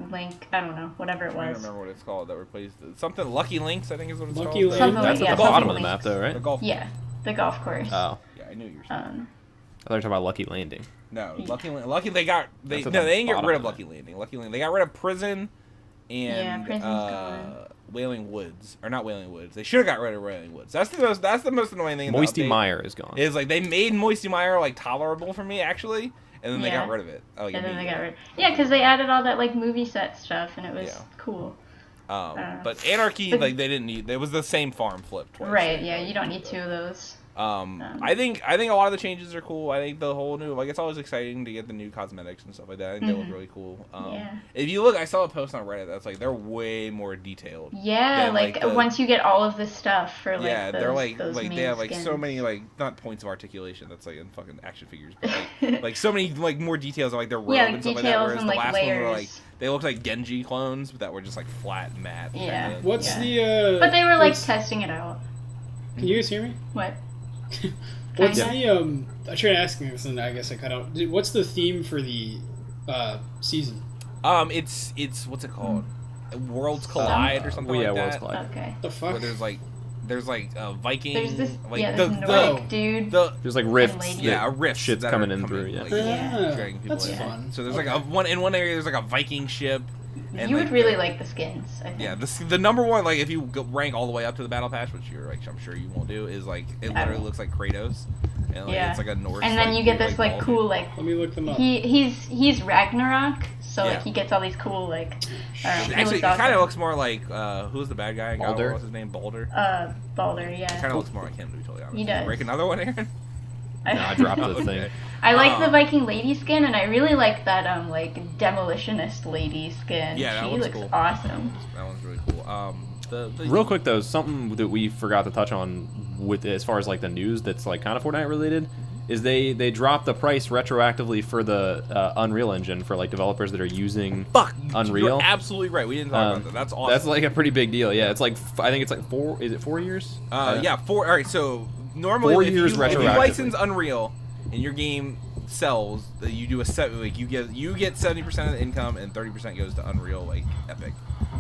Link, I don't know, whatever it was. I don't remember what it's called that replaced it. Something Lucky Links, I think is what it's Lucky called. Links. That's at the bottom of the map, though, right? The golf. Yeah, the golf course. Oh. Yeah, I knew you were saying. I thought you were talking about Lucky Landing. No, Lucky they didn't get rid of Lucky Landing. They got rid of Prison and Prison's gone. Wailing Woods, or not Wailing Woods. They should have got rid of Wailing Woods. That's the most annoying thing. Moisty Mire is gone. Is like they made Moisty Mire like tolerable for me actually, and then they got rid of it. Oh, and then they got rid. Yeah, because they added all that like movie set stuff, and it was cool. But Anarchy, like they didn't need. It was the same farm flip twice. Right. Yeah, you don't need two of those. I think a lot of the changes are cool. I think the whole new, like, it's always exciting to get the new cosmetics and stuff like that. I think they look really cool. If you look, I saw a post on Reddit that's like they're way more detailed. Yeah, like once you get all of the stuff for like they're like those they have like so many like not points of articulation that's like in fucking action figures, but like so many like more details on like their robe and stuff like that. Whereas the last one were like they looked like Genji clones, but that were just like flat and matte. Yeah. What's the? But they were like testing it out. Can you guys hear me? What? What's the I tried asking this and I guess I cut out. What's the theme for the season? It's what's it called? Worlds Collide or something like that. Worlds Collide. Okay. The fuck? Where there's like Viking. There's this like Nordic dude. There's like rifts. A rift. Shit's coming in through. Like, dragging people That's fun. So there's like in one area there's like a Viking ship. And you like would really like the skins, I think. Yeah, the number one, like if you rank all the way up to the battle pass, which you're like I'm sure you won't do, is like it literally looks like Kratos, and like it's like a Norse. And then you get this like cool like. Let me look them up. He's Ragnarok, so like he gets all these cool like. Actually, it kind of looks more like who's the bad guy? Baldur. What's his name? Baldur. Baldur, yeah. It kind of looks more like him, to be totally honest. He does. Break another one, Aaron. No, I dropped the thing. I like the Viking lady skin, and I really like that like demolitionist lady skin. Yeah, that looks cool. Awesome. That one's really cool. Real quick though, something that we forgot to touch on with as far as like the news that's like kind of Fortnite related is they dropped the price retroactively for the Unreal Engine for like developers that are using Unreal. You're absolutely right. We didn't talk about that. That's awesome. That's like a pretty big deal. Yeah, it's like I think it's like 4. Is it 4 years? Yeah, 4. All right, so normally 4 if years you license Unreal and your game sells, you do a set like you get 70% of the income and 30% goes to Unreal like Epic.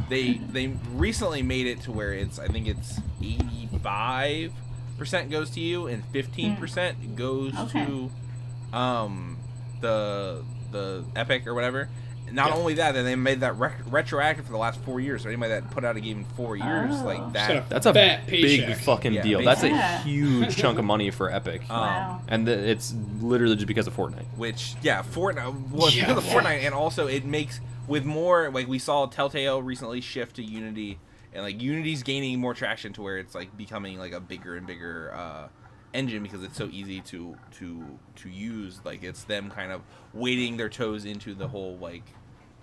They recently made it to where I think it's 85% goes to you and 15% goes to the Epic or whatever. Not only that, then they made that retroactive for the last 4 years. So anybody that put out a game in 4 years, like that, that's a big fucking deal. That's a huge chunk of money for Epic. Wow. And it's literally just because of Fortnite. Which, Fortnite. Well, because of Fortnite, and also it makes with more like we saw Telltale recently shift to Unity, and like Unity's gaining more traction to where it's like becoming like a bigger and bigger engine because it's so easy to use. Like it's them kind of wading their toes into the whole like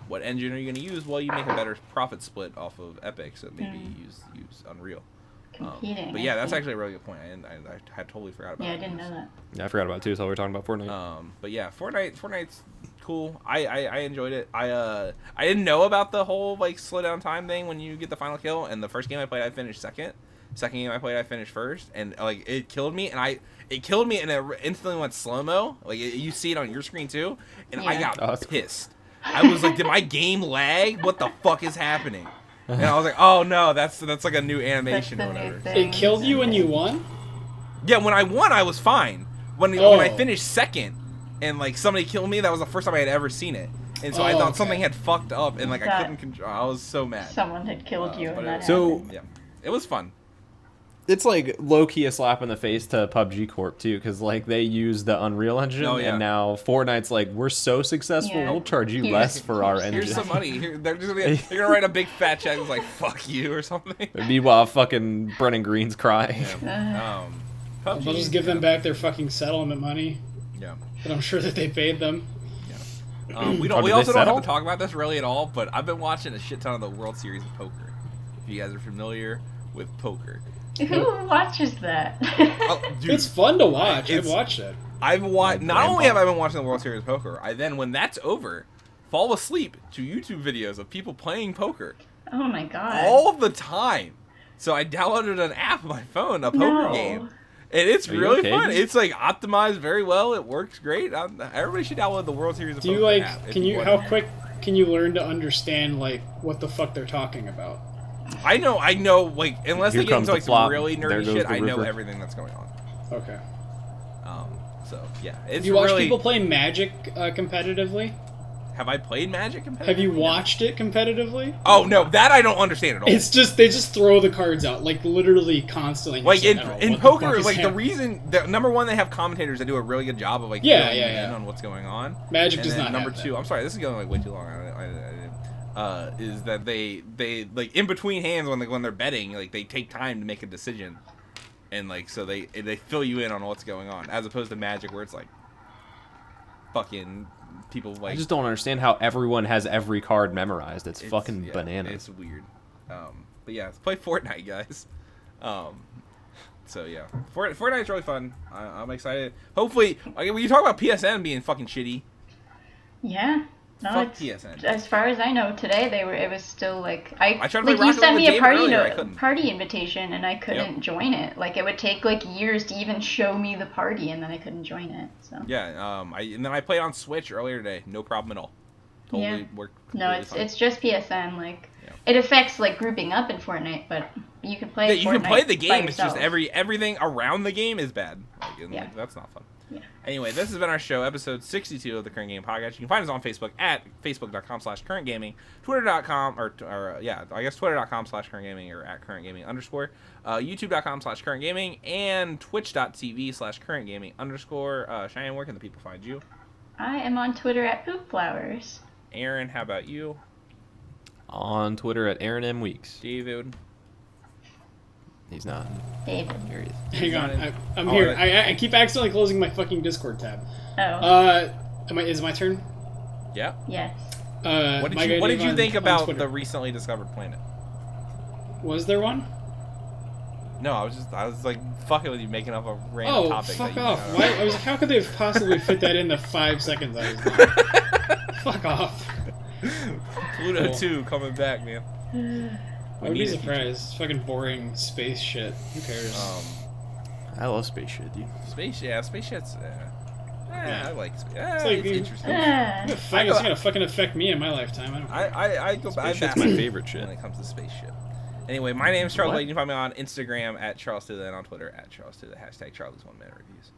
what engine are you going to use? Well, you make a better profit split off of Epic, so maybe use Unreal. But yeah, that's actually a really good point. I had totally forgot about. Yeah, I didn't know that. Yeah, I forgot about it too. So we were talking about Fortnite. But yeah, Fortnite's cool. I enjoyed it. I didn't know about the whole like slow down time thing when you get the final kill. And the first game I played, I finished second. Second game I played, I finished first, and like it killed me, and it instantly went slow mo. Like you see it on your screen too, and I got pissed. I was like, did my game lag? What the fuck is happening? And I was like, oh no, that's like a new animation or whatever. It killed you when you won? Yeah, when I won, I was fine. When I finished second, and like somebody killed me, that was the first time I had ever seen it. And so I thought something had fucked up, and like I couldn't control. I was so mad. Someone had killed you, and that happened. Yeah, it was fun. It's like low-key a slap in the face to PUBG Corp too, because like they use the Unreal Engine, and now Fortnite's like, we're so successful, we'll charge you less for our engine. Here's some money. They're gonna write a big fat check that's like "fuck you" or something. Meanwhile, fucking Brennan Green's crying. Yeah. They'll just give them back their fucking settlement money. Yeah. But I'm sure that they paid them. We also don't have to talk about this really at all, but I've been watching a shit ton of the World Series of Poker. If you guys are familiar with poker. Who watches that? Dude, it's fun to watch. I've watched it. Not only have I been watching the World Series of Poker, I then, when that's over, fall asleep to YouTube videos of people playing poker. Oh my god. All the time. So I downloaded an app on my phone, a poker game. And it's really fun. It's like optimized very well. It works great. Everybody should download the World Series of Poker app. How quick can you learn to understand like what the fuck they're talking about? I know, like, unless they get into like some really nerdy shit, I know everything that's going on. Okay. So yeah, it's. Do you watch people play Magic competitively? Have I played Magic competitively? Have you watched it competitively? Oh no, that I don't understand at all. It's just they just throw the cards out like literally constantly. Like in poker, like the reason that number one, they have commentators that do a really good job of like filling in on what's going on. Magic does not. Number two, I'm sorry, this is going like way too long. Is that they like in between hands when they're betting, like they take time to make a decision, and like so they fill you in on what's going on, as opposed to Magic where it's like fucking people like. I just don't understand how everyone has every card memorized. It's fucking bananas. It's weird. But yeah, let's play Fortnite, guys. So yeah, Fortnite's really fun. I'm excited. Hopefully, when you talk about PSN being fucking shitty. Yeah. No, fuck PSN. As far as I know, today it was still like I tried to like you sent me a party party invitation and I couldn't join it. Like it would take like years to even show me the party and then I couldn't join it. So yeah, and then I played on Switch earlier today. No problem at all. Totally worked. No, it's just PSN. Like it affects like grouping up in Fortnite, but you can play. You can play the game. It's just everything around the game is bad. Like, that's not fun. Yeah. Anyway, this has been our show, episode 62 of the Current Game Podcast. You can find us on Facebook at facebook.com/currentgaming, twitter.com, twitter.com/currentgaming or at currentgaming_, youtube.com/currentgaming, and twitch.tv/currentgaming_. Cheyenne, where can the people find you? I am on Twitter at poopflowers. Aaron, how about you? On Twitter at AaronMWeeks. David. He's not. David. Here he is. Hang on, I'm here. I keep accidentally closing my fucking Discord tab. Oh. Is it my turn? Yeah. Yes. What did you think about the recently discovered planet? Was there one? No, I was like fucking with you, making up a random topic. Oh, fuck off! I was like, how could they have possibly fit that in the 5 seconds I was gone? Fuck off. Pluto 2 coming back, man. I would be surprised. It's fucking boring space shit. Who cares? I love space shit, dude. Space shit's. I like space. It's interesting. It's gonna fucking affect me in my lifetime. I go back. That's my favorite shit when it comes to space shit. Anyway, my name is Charles Lake. You can find me on Instagram at CharlesToThe and on Twitter at CharlesToThe. # Charlie's 1 Minute Reviews.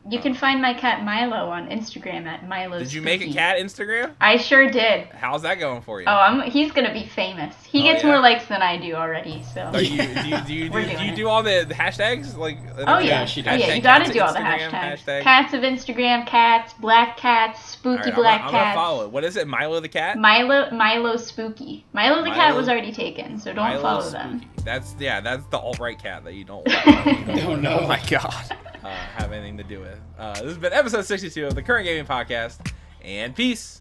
You can find my cat Milo on Instagram at Milo. Did you make a cat Instagram? I sure did. How's that going for you? Oh, he's gonna be famous. He gets more likes than I do already. So. Do you do all the hashtags like? Oh yeah, you gotta do all the hashtags. Cats of Instagram, cats, black cats, spooky black cats. I'm gonna follow it. What is it? Milo the cat? Milo spooky. Milo the cat was already taken, so don't follow them. That's the alt-right cat that you don't. Oh no! Oh my god. Have anything to do with. This has been episode 62 of the Current Gaming Podcast, and peace.